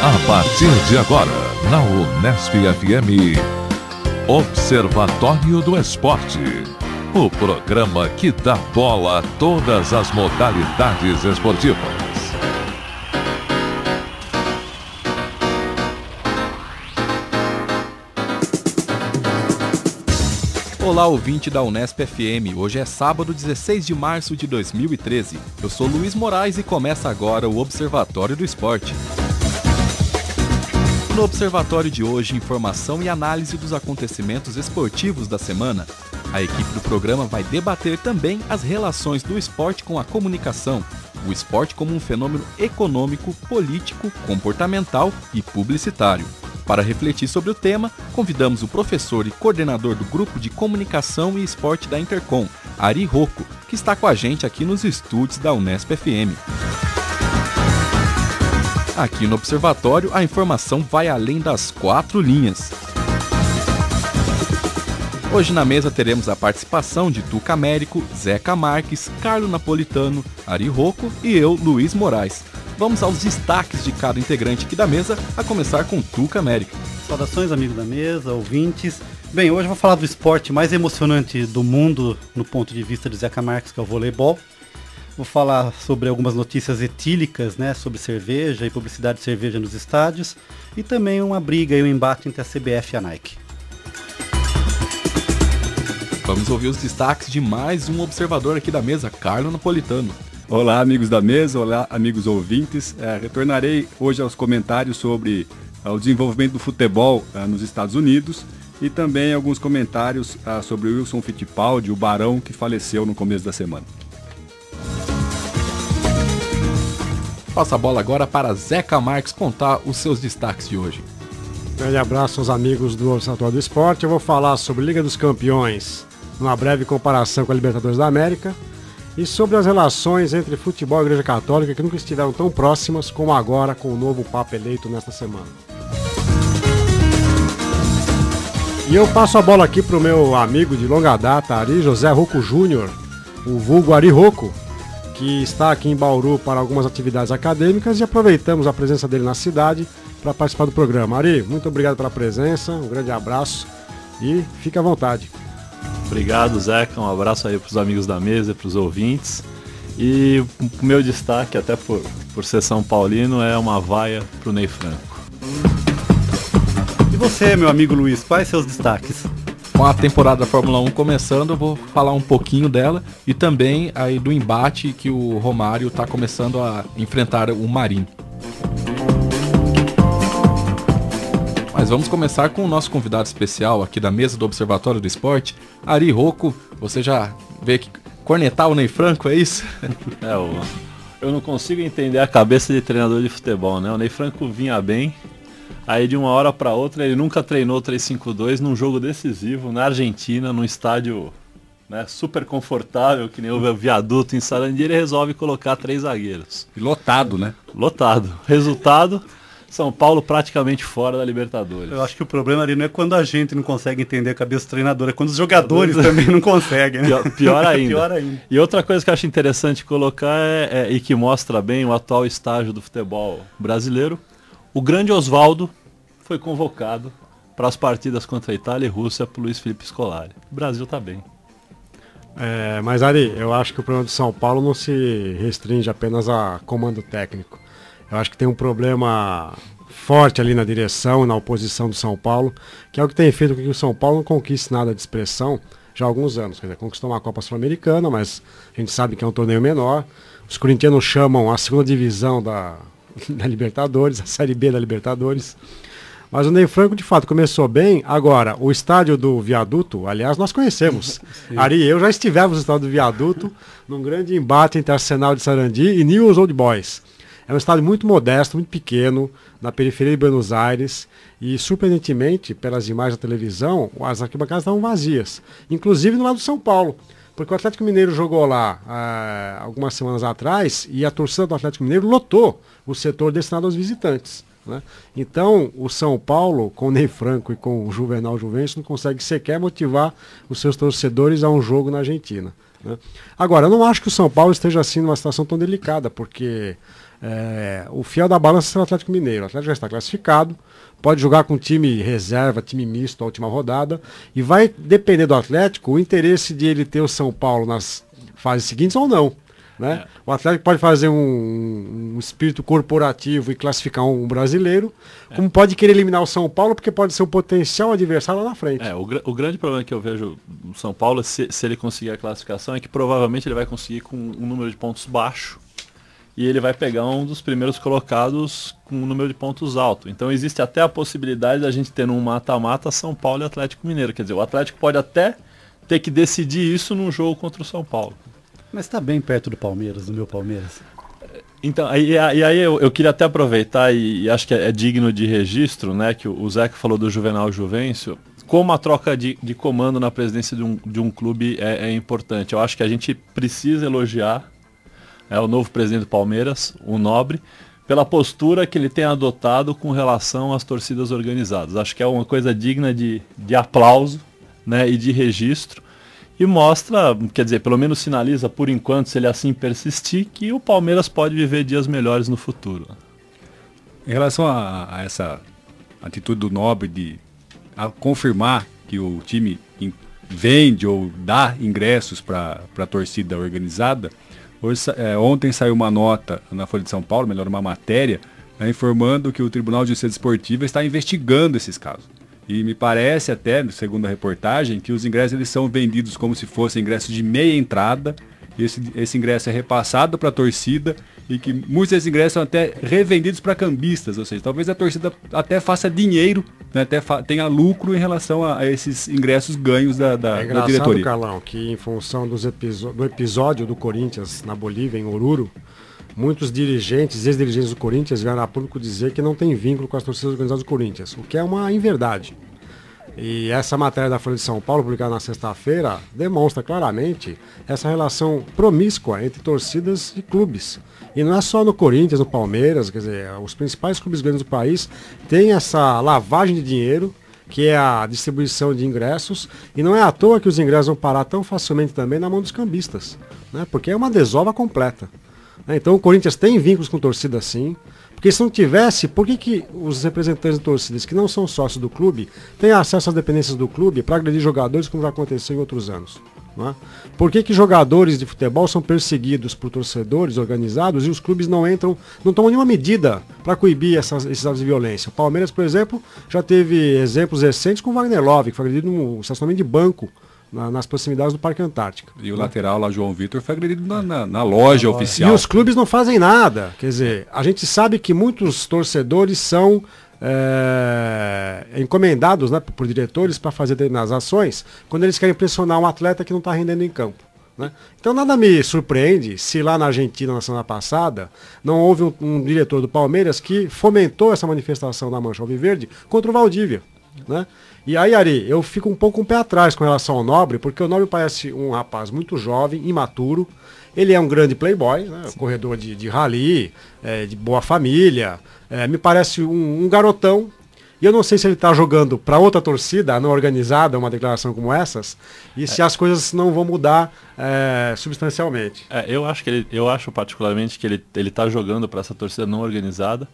A partir de agora, na Unesp FM, Observatório do Esporte. O programa que dá bola a todas as modalidades esportivas. Olá, ouvinte da Unesp FM. Hoje é sábado, 16 de março de 2013. Eu sou Luiz Moraes e começa agora o Observatório do Esporte. No Observatório de hoje, informação e análise dos acontecimentos esportivos da semana. A equipe do programa vai debater também as relações do esporte com a comunicação, o esporte como um fenômeno econômico, político, comportamental e publicitário. Para refletir sobre o tema, convidamos o professor e coordenador do Grupo de Comunicação e Esporte da Intercom, Ari Rocco, que está com a gente aqui nos estúdios da Unesp FM. Aqui no Observatório, a informação vai além das 4 linhas. Hoje na mesa teremos a participação de Tuca Américo, Zeca Marques, Carlo Napolitano, Ari Rocco e eu, Luiz Moraes. Vamos aos destaques de cada integrante aqui da mesa, a começar com Tuca Américo. Saudações, amigos da mesa, ouvintes. Bem, hoje eu vou falar do esporte mais emocionante do mundo no ponto de vista de Zeca Marques, que é o voleibol. Vou falar sobre algumas notícias etílicas, né, sobre cerveja e publicidade de cerveja nos estádios. E também uma briga e um embate entre a CBF e a Nike. Vamos ouvir os destaques de mais um observador aqui da mesa, Carlo Napolitano. Olá, amigos da mesa, olá, amigos ouvintes. Retornarei hoje aos comentários sobre o desenvolvimento do futebol nos Estados Unidos e também alguns comentários sobre o Wilson Fittipaldi, o Barão, que faleceu no começo da semana. Passo a bola agora para Zeca Marques contar os seus destaques de hoje. Grande abraço aos amigos do Observatório do Esporte. Eu vou falar sobre Liga dos Campeões, numa breve comparação com a Libertadores da América, e sobre as relações entre futebol e Igreja Católica, que nunca estiveram tão próximas como agora com o novo Papa eleito nesta semana. E eu passo a bola aqui para o meu amigo de longa data, Ari José Rocco Júnior, o vulgo Ari Rocco, que está aqui em Bauru para algumas atividades acadêmicas, e aproveitamos a presença dele na cidade para participar do programa. Ari, muito obrigado pela presença, um grande abraço e fique à vontade. Obrigado, Zeca, um abraço aí para os amigos da mesa e para os ouvintes. E o meu destaque, até por ser São Paulino, é uma vaia para o Ney Franco. E você, meu amigo Luiz, quais seus destaques? Com a temporada da Fórmula 1 começando, eu vou falar um pouquinho dela e também aí do embate que o Romário está começando a enfrentar o Marinho. Mas vamos começar com o nosso convidado especial aqui da mesa do Observatório do Esporte, Ari Rocco. Você já vê que cornetar o Ney Franco, é isso? Eu não consigo entender a cabeça de treinador de futebol, né? O Ney Franco vinha bem, aí de uma hora para outra ele nunca treinou 3-5-2 num jogo decisivo na Argentina, num estádio, né, super confortável, que nem o Viaduto em Sarandi, ele resolve colocar 3 zagueiros. E lotado, né? Lotado. Resultado... São Paulo praticamente fora da Libertadores. Eu acho que o problema ali não é quando a gente não consegue entender a cabeça do treinador, é quando os jogadores também não conseguem, né? Pior ainda. Pior ainda. E outra coisa que eu acho interessante colocar e que mostra bem o atual estágio do futebol brasileiro, o grande Oswaldo foi convocado para as partidas contra a Itália e Rússia por Luiz Felipe Scolari. O Brasil está bem. Mas Ari, eu acho que o problema do São Paulo não se restringe apenas a comando técnico. Eu acho que tem um problema forte ali na direção e na oposição do São Paulo, que é o que tem feito com que o São Paulo não conquiste nada de expressão já há alguns anos. Quer dizer, conquistou uma Copa Sul-Americana, mas a gente sabe que é um torneio menor. Os corintianos chamam a segunda divisão da Libertadores, a Série B da Libertadores. Mas o Ney Franco, de fato, começou bem. Agora, o estádio do Viaduto, aliás, nós conhecemos. Ari e eu já estivemos no estádio do Viaduto, num grande embate entre Arsenal de Sarandi e Newell's Old Boys. É um estádio muito modesto, muito pequeno, na periferia de Buenos Aires, e surpreendentemente, pelas imagens da televisão, as arquibancadas estavam vazias, inclusive no lado do São Paulo, porque o Atlético Mineiro jogou lá algumas semanas atrás e a torcida do Atlético Mineiro lotou o setor destinado aos visitantes, né? Então, o São Paulo, com o Ney Franco e com o Juvenal Juventus, não consegue sequer motivar os seus torcedores a um jogo na Argentina. né? Agora, eu não acho que o São Paulo esteja assim numa situação tão delicada, porque o fiel da balança é o Atlético Mineiro. O Atlético já está classificado, pode jogar com time reserva, time misto a última rodada, e vai depender do Atlético o interesse de ele ter o São Paulo nas fases seguintes ou não, né? O Atlético pode fazer um espírito corporativo e classificar um brasileiro, como pode querer eliminar o São Paulo, porque pode ser um potencial adversário lá na frente. O grande problema que eu vejo no São Paulo, se ele conseguir a classificação, é que provavelmente ele vai conseguir com um número de pontos baixo, e ele vai pegar um dos primeiros colocados com um número de pontos alto. Então existe até a possibilidade da gente ter num mata-mata São Paulo e Atlético Mineiro. Quer dizer, o Atlético pode até ter que decidir isso num jogo contra o São Paulo. Mas está bem perto do Palmeiras, do meu Palmeiras. Então, aí eu queria até aproveitar, e acho que é digno de registro, né, que o Zeca falou do Juvenal Juvencio, como a troca de comando na presidência de um clube é importante. Eu acho que a gente precisa elogiar o novo presidente do Palmeiras, o Nobre, pela postura que ele tem adotado com relação às torcidas organizadas. Acho que é uma coisa digna de aplauso, né, e de registro, e mostra, quer dizer, pelo menos sinaliza por enquanto, se ele assim persistir, que o Palmeiras pode viver dias melhores no futuro. Em relação a essa atitude do Nobre de confirmar que o time vende ou dá ingressos para a torcida organizada, ontem saiu uma nota na Folha de São Paulo, melhor, uma matéria, informando que o Tribunal de Justiça Desportiva está investigando esses casos. E me parece até, segundo a reportagem, que os ingressos eles são vendidos como se fossem ingressos de meia entrada. Esse ingresso é repassado para a torcida e que muitos desses ingressos são até revendidos para cambistas, ou seja, talvez a torcida até faça dinheiro, né, até tenha lucro em relação a esses ingressos ganhos da diretoria. Carlão, que em função do episódio do Corinthians na Bolívia, em Oruro, muitos dirigentes, ex-dirigentes do Corinthians vieram a público dizer que não tem vínculo com as torcidas organizadas do Corinthians, o que é uma inverdade. E essa matéria da Folha de São Paulo, publicada na sexta-feira, demonstra claramente essa relação promíscua entre torcidas e clubes. E não é só no Corinthians, no Palmeiras, quer dizer, os principais clubes grandes do país têm essa lavagem de dinheiro, que é a distribuição de ingressos, e não é à toa que os ingressos vão parar tão facilmente também na mão dos cambistas, né? Porque é uma desova completa. Então o Corinthians tem vínculos com torcida sim, porque se não tivesse, por que os representantes de torcidas que não são sócios do clube têm acesso às dependências do clube para agredir jogadores como já aconteceu em outros anos? Não é? Por que jogadores de futebol são perseguidos por torcedores organizados e os clubes não tomam nenhuma medida para coibir esses atos de violência? O Palmeiras, por exemplo, já teve exemplos recentes com o Wagner Love, que foi agredido num estacionamento de banco nas proximidades do Parque Antártica. E o lateral lá, João Vitor, foi agredido na loja oficial. E os clubes não fazem nada. Quer dizer, a gente sabe que muitos torcedores são encomendados, né, por diretores para fazer determinadas ações quando eles querem pressionar um atleta que não está rendendo em campo, né? Então nada me surpreende se lá na Argentina, na semana passada, não houve um diretor do Palmeiras que fomentou essa manifestação da Mancha Alviverde contra o Valdívia, né? E aí, Ari, eu fico um pouco com o pé atrás com relação ao Nobre, porque o Nobre parece um rapaz muito jovem, imaturo. Ele é um grande playboy, né? Corredor de rally, de boa família. Me parece um garotão. E eu não sei se ele está jogando para outra torcida, não organizada, uma declaração como essas, e se as coisas não vão mudar substancialmente. Eu acho particularmente que ele está jogando para essa torcida não organizada.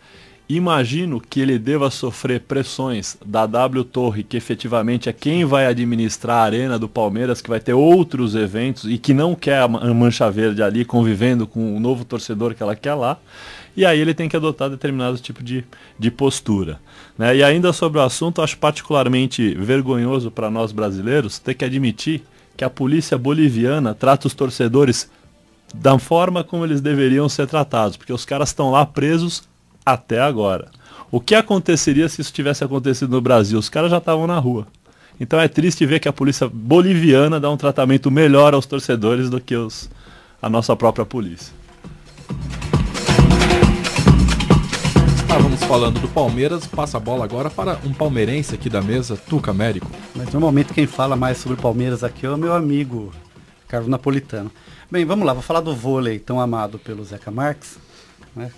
Imagino que ele deva sofrer pressões da W Torre, que efetivamente é quem vai administrar a arena do Palmeiras, que vai ter outros eventos e que não quer a Mancha Verde ali convivendo com o novo torcedor que ela quer lá. E aí ele tem que adotar determinado tipo de postura, né? E ainda sobre o assunto, acho particularmente vergonhoso para nós brasileiros ter que admitir que a polícia boliviana trata os torcedores da forma como eles deveriam ser tratados, porque os caras estão lá presos até agora. O que aconteceria se isso tivesse acontecido no Brasil? Os caras já estavam na rua. Então é triste ver que a polícia boliviana dá um tratamento melhor aos torcedores do que a nossa própria polícia. Estávamos falando do Palmeiras, passa a bola agora para um palmeirense aqui da mesa, Tuca Américo. Mas normalmente quem fala mais sobre o Palmeiras aqui é o meu amigo Carlos Napolitano. Bem, vamos lá, vou falar do vôlei tão amado pelo Zeca Marques, né?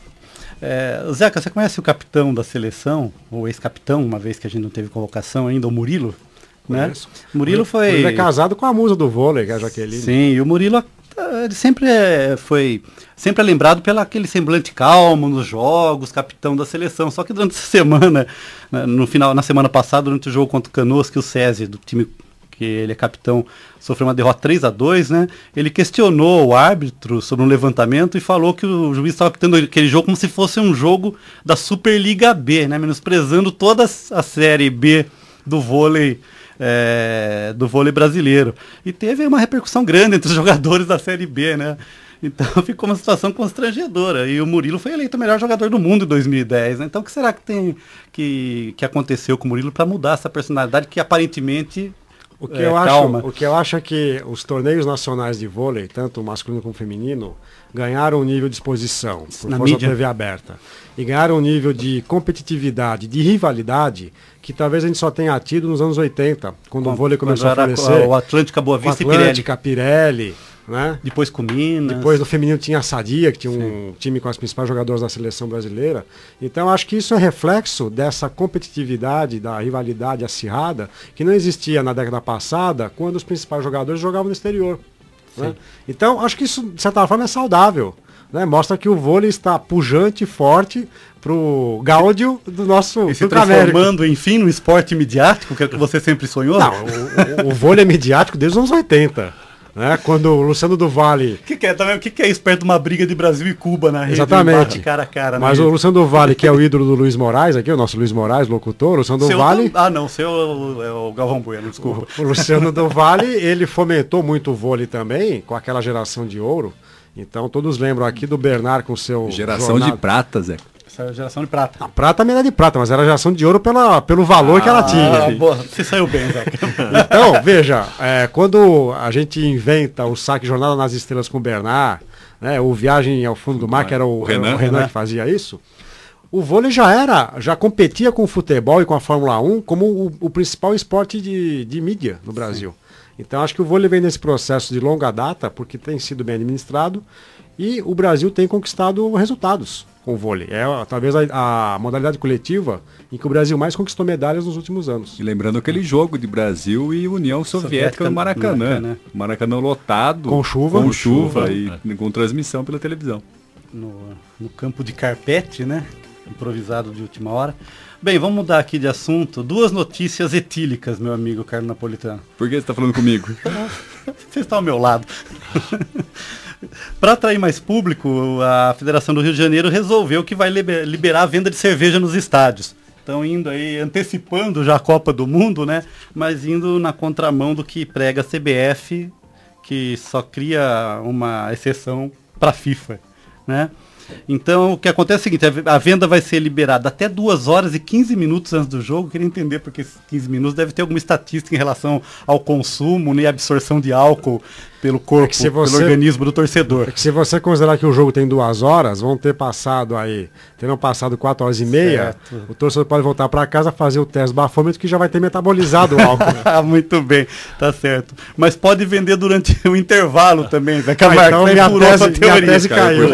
Zeca, você conhece o capitão da seleção, ou ex-capitão, uma vez que a gente não teve convocação ainda, o Murilo? né? Conheço. Murilo foi... Ele é casado com a musa do vôlei, que é a Jaqueline. Sim, e o Murilo ele sempre sempre é lembrado pelo aquele semblante calmo nos jogos, capitão da seleção. Só que durante essa semana, na semana passada, durante o jogo contra o Canoas, que o César, do time que ele é capitão, sofreu uma derrota 3-2, né? Ele questionou o árbitro sobre um levantamento e falou que o juiz estava apitando aquele jogo como se fosse um jogo da Superliga B, né? Menosprezando toda a Série B do vôlei brasileiro. E teve uma repercussão grande entre os jogadores da Série B, né? Então ficou uma situação constrangedora. E o Murilo foi eleito o melhor jogador do mundo em 2010, né? Então o que será que aconteceu com o Murilo para mudar essa personalidade que aparentemente o que eu acho é que os torneios nacionais de vôlei, tanto masculino como feminino, ganharam um nível de exposição por força da TV aberta. E ganharam um nível de competitividade, de rivalidade, que talvez a gente só tenha tido nos anos 80, quando o vôlei começou a florescer. O Atlântica Boa Vista e Pirelli. Né? Depois com Minas. Depois no feminino tinha a Sadia, que tinha um time com as principais jogadoras da seleção brasileira. Então acho que isso é reflexo dessa competitividade, da rivalidade acirrada, que não existia na década passada, quando os principais jogadores jogavam no exterior. Né? Então acho que isso, de certa forma, é saudável. Né? Mostra que o vôlei está pujante, forte, pro gáudio do nosso e se transformando, enfim, no esporte midiático, que é o que você sempre sonhou? Não, o vôlei é midiático desde os anos 80. Né? Quando o Luciano do Vale... O que é isso perto de uma briga de Brasil e Cuba na rede? Exatamente. Cara a cara. Mas o Luciano do Vale, que é o ídolo do Luiz Moraes, aqui, o nosso Luiz Moraes, locutor, o Luciano do Vale... seu é o Galvão Bueno, desculpa. O Luciano do Vale, ele fomentou muito o vôlei também, com aquela geração de ouro. Então todos lembram aqui do Bernard com o seu... Geração de prata, Zé. Essa geração de prata. A prata também era de prata, mas era a geração de ouro pelo valor que ela tinha. Boa, você saiu bem, Zé. Então, veja, quando a gente inventa o saque Jornada nas Estrelas com o Bernard, né, o Viagem ao Fundo do Mar, que era o Renan que fazia isso, o vôlei já competia com o futebol e com a Fórmula 1 como o principal esporte de mídia no Brasil. Então acho que o vôlei vem nesse processo de longa data, porque tem sido bem administrado, e o Brasil tem conquistado resultados com o vôlei. É talvez a modalidade coletiva em que o Brasil mais conquistou medalhas nos últimos anos. E lembrando aquele jogo de Brasil e União Soviética no Maracanã. Maracanã lotado. Com chuva. E com transmissão pela televisão. No campo de carpete, né? Improvisado de última hora. Bem, vamos mudar aqui de assunto. 2 notícias etílicas, meu amigo Carlos Napolitano. Por que você está falando comigo? Você está ao meu lado. Para atrair mais público, a Federação do Rio de Janeiro resolveu que vai liberar a venda de cerveja nos estádios. Estão indo aí, antecipando já a Copa do Mundo, né? Mas indo na contramão do que prega a CBF, que só cria uma exceção para a FIFA, né? Então, o que acontece é o seguinte, a venda vai ser liberada até 2 horas e 15 minutos antes do jogo. Eu queria entender porque esses 15 minutos deve ter alguma estatística em relação ao consumo, né, absorção de álcool pelo corpo, pelo organismo do torcedor. É que se você considerar que o jogo tem 2 horas, terão passado 4 horas e meia, o torcedor pode voltar para casa, fazer o teste bafômetro que já vai ter metabolizado o álcool. Muito bem, tá certo. Mas pode vender durante o intervalo também, Zé Camargo. Então minha tese caiu.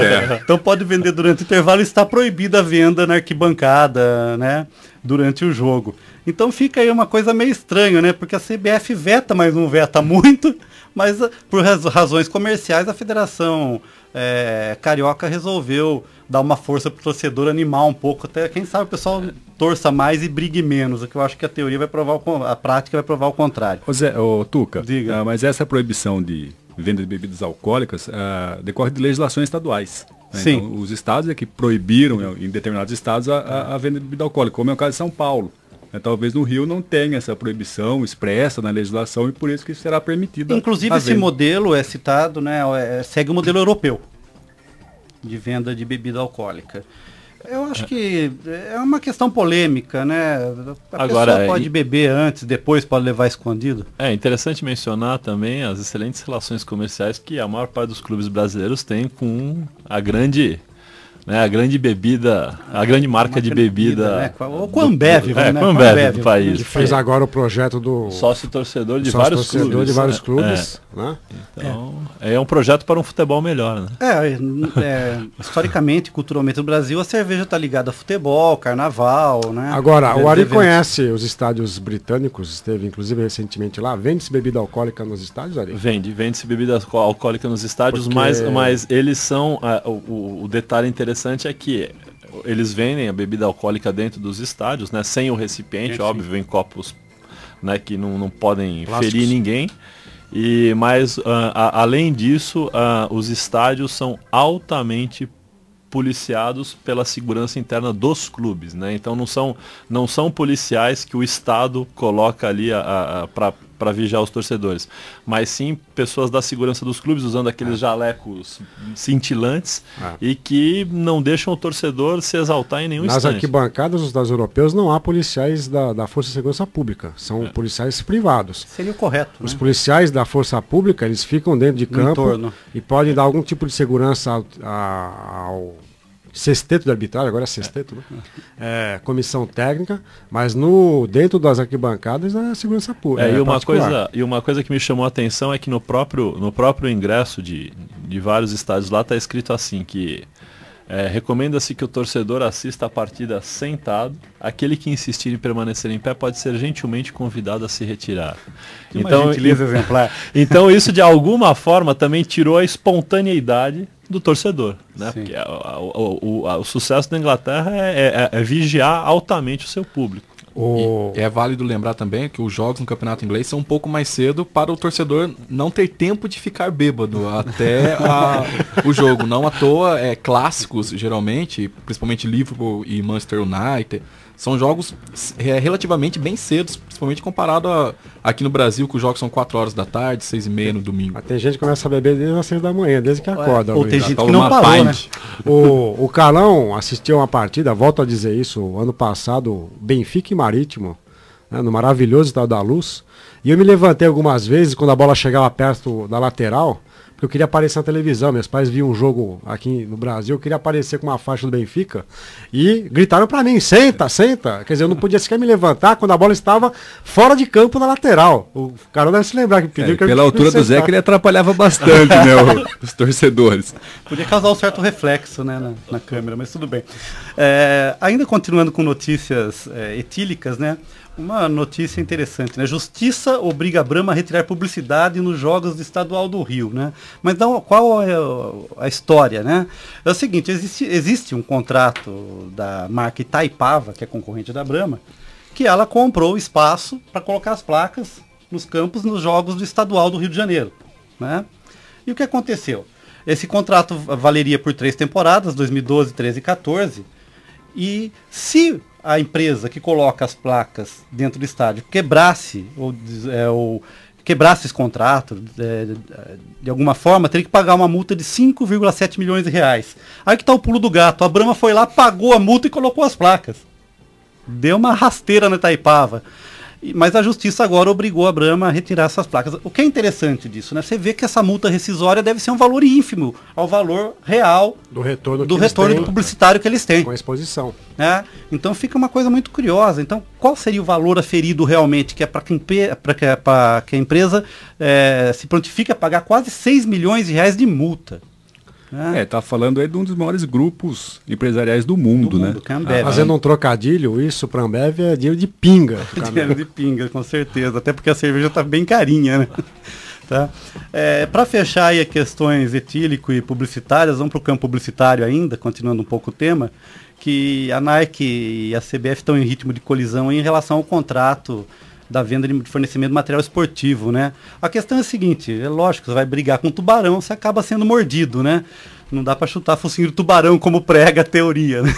Então pode vender durante o intervalo e está proibida a venda na arquibancada, né, durante o jogo. Então fica aí uma coisa meio estranha, né, porque a CBF veta, mas não veta muito, mas por razões comerciais a Federação Carioca resolveu dar uma força pro torcedor, animar um pouco, até quem sabe o pessoal torça mais e brigue menos, o que eu acho que a teoria vai provar, a prática vai provar o contrário. Tuca, diga. Mas essa proibição de venda de bebidas alcoólicas decorre de legislações estaduais. Né? Sim. Então, os estados que proibiram, em determinados estados, a venda de bebida alcoólica, como é o caso de São Paulo. Talvez no Rio não tenha essa proibição expressa na legislação e por isso que será permitida. Inclusive esse modelo é citado, né, segue o modelo europeu de venda de bebida alcoólica. Eu acho que é uma questão polêmica, né? Pessoa pode beber antes, depois pode levar escondido. É interessante mencionar também as excelentes relações comerciais que a maior parte dos clubes brasileiros tem com a grande né, a grande bebida, a grande marca de bebida, né? Ou com a Ambev, com a Ambev do país. Que fez agora o projeto do sócio-torcedor de vários clubes. Né? Então, é um projeto para um futebol melhor, né? Historicamente, culturalmente no Brasil, a cerveja está ligada a futebol, carnaval, né? Agora, o Ari conhece os estádios britânicos, esteve inclusive recentemente lá. Vende-se bebida alcoólica nos estádios, Ari? Vende-se bebida alcoólica nos estádios, mas eles são, o detalhe interessante é que eles vendem a bebida alcoólica dentro dos estádios, né, sem o recipiente, óbvio, em copos, né, que não podem ferir ninguém. Mas além disso, os estádios são altamente policiados pela segurança interna dos clubes, né? Então não são policiais que o Estado coloca ali para vigiar os torcedores, mas sim pessoas da segurança dos clubes usando aqueles jalecos cintilantes e que não deixam o torcedor se exaltar em nenhum instante. Nas arquibancadas dos Estados europeus não há policiais da Força de Segurança Pública, são policiais privados. Seria o correto. Os policiais da Força Pública, eles ficam dentro de campo e podem dar algum tipo de segurança ao sexteto de arbitragem, agora é sexteto, né? Comissão técnica, mas dentro das arquibancadas é segurança pública. E uma coisa que me chamou a atenção é que no próprio ingresso de vários estádios lá está escrito assim, que recomenda-se que o torcedor assista a partida sentado. Aquele que insistir em permanecer em pé pode ser gentilmente convidado a se retirar. Então, gentileza exemplar. Então isso de alguma forma também tirou a espontaneidade do torcedor, né? Porque o sucesso da Inglaterra é vigiar altamente o seu público. E é válido lembrar também que os jogos no campeonato inglês são um pouco mais cedo para o torcedor não ter tempo de ficar bêbado até o jogo. Não à toa, clássicos geralmente, principalmente Liverpool e Manchester United, são jogos relativamente bem cedos, principalmente comparado aqui no Brasil, que os jogos são 4 horas da tarde, 6h30 no domingo. Tem gente que começa a beber desde as 6 da manhã, desde que acorda. Ou tem gente que não parou, né? O Carlão assistiu uma partida, volto a dizer isso, ano passado, Benfica e Marítimo, né, no maravilhoso Estádio da Luz. E eu me levantei algumas vezes quando a bola chegava perto da lateral, porque eu queria aparecer na televisão. Meus pais viam um jogo aqui no Brasil, eu queria aparecer com uma faixa do Benfica e gritaram pra mim, senta, senta. Quer dizer, eu não podia sequer me levantar quando a bola estava fora de campo na lateral. O cara deve se lembrar que pediu que pela altura do Zé, que ele atrapalhava bastante, né, os torcedores. Podia causar um certo reflexo, né, na câmera, mas tudo bem. Ainda continuando com notícias etílicas, né? Uma notícia interessante, né? Justiça obriga a Brahma a retirar publicidade nos Jogos do Estadual do Rio, né? Mas qual é a história, né? É o seguinte, existe um contrato da marca Itaipava, que é concorrente da Brahma, que ela comprou espaço para colocar as placas nos campos nos Jogos do Estadual do Rio de Janeiro, né? E o que aconteceu? Esse contrato valeria por 3 temporadas, 2012, 13 e 14, e se a empresa que coloca as placas dentro do estádio quebrasse ou quebrasse esse contrato, de alguma forma, teria que pagar uma multa de 5,7 milhões de reais. Aí que está o pulo do gato. A Brahma foi lá, pagou a multa e colocou as placas. Deu uma rasteira na Itaipava. Mas a justiça agora obrigou a Brahma a retirar essas placas. O que é interessante disso, né? Você vê que essa multa rescisória deve ser um valor ínfimo ao valor real do retorno publicitário que eles têm. Com a exposição. Né? Então fica uma coisa muito curiosa. Então, qual seria o valor aferido realmente, que é para que a empresa se prontifique a pagar quase 6 milhões de reais de multa? Tá falando aí de um dos maiores grupos empresariais do mundo, né? Que é a Ambev. Fazendo um trocadilho, isso para a Ambev é dinheiro de pinga. Dinheiro de pinga, com certeza. Até porque a cerveja está bem carinha, né? Tá? Para fechar aí as questões etílico e publicitárias, vamos para o campo publicitário ainda, continuando um pouco o tema, que a Nike e a CBF estão em ritmo de colisão em relação ao contrato da venda de fornecimento de material esportivo, né? A questão é a seguinte, é lógico, você vai brigar com um tubarão, você acaba sendo mordido, né? Não dá para chutar focinho de tubarão como prega a teoria, né?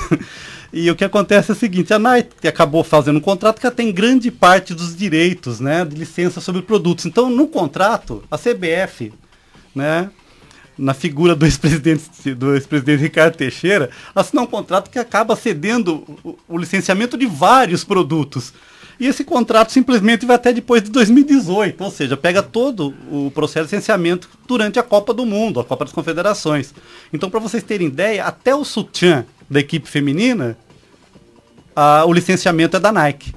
E o que acontece é o seguinte, a Nike acabou fazendo um contrato que ela tem grande parte dos direitos, né, de licença sobre produtos. Então, no contrato, a CBF, né, na figura do ex-presidente Ricardo Teixeira, assinou um contrato que acaba cedendo o licenciamento de vários produtos. e esse contrato simplesmente vai até depois de 2018, ou seja, pega todo o processo de licenciamento durante a Copa do Mundo, a Copa das Confederações. Então, para vocês terem ideia, até o sutiã da equipe feminina, o licenciamento é da Nike,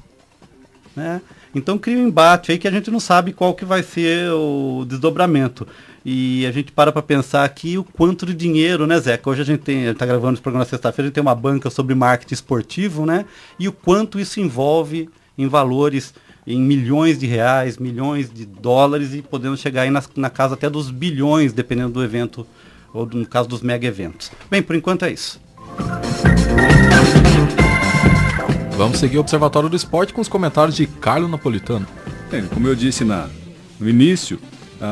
né? Então cria um embate aí que a gente não sabe qual que vai ser o desdobramento. E a gente para pensar aqui o quanto de dinheiro, né, Zeca? Hoje a gente está gravando esse programa na sexta-feira, a gente tem uma banca sobre marketing esportivo, né? E o quanto isso envolve em valores, em milhões de reais, milhões de dólares, e podemos chegar aí na casa até dos bilhões, dependendo do evento, ou no caso dos mega eventos. Bem, por enquanto é isso. Vamos seguir o Observatório do Esporte com os comentários de Carlo Napolitano. Como eu disse no início,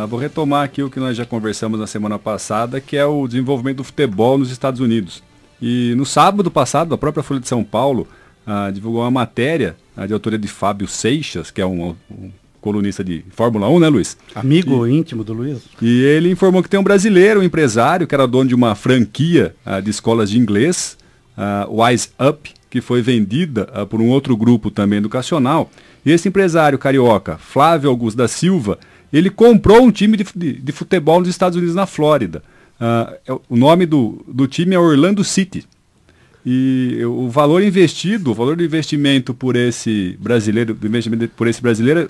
vou retomar aqui o que nós já conversamos na semana passada, que é o desenvolvimento do futebol nos Estados Unidos. E no sábado passado, a própria Folha de São Paulo divulgou uma matéria de autoria de Fábio Seixas, que é um colunista de Fórmula 1, né, Luiz? Amigo íntimo do Luiz. E ele informou que tem um brasileiro, um empresário, que era dono de uma franquia de escolas de inglês, Wise Up, que foi vendida por um outro grupo também educacional. E esse empresário carioca, Flávio Augusto da Silva, ele comprou um time de futebol nos Estados Unidos, na Flórida. O nome do time é Orlando City. E o valor do investimento por esse brasileiro,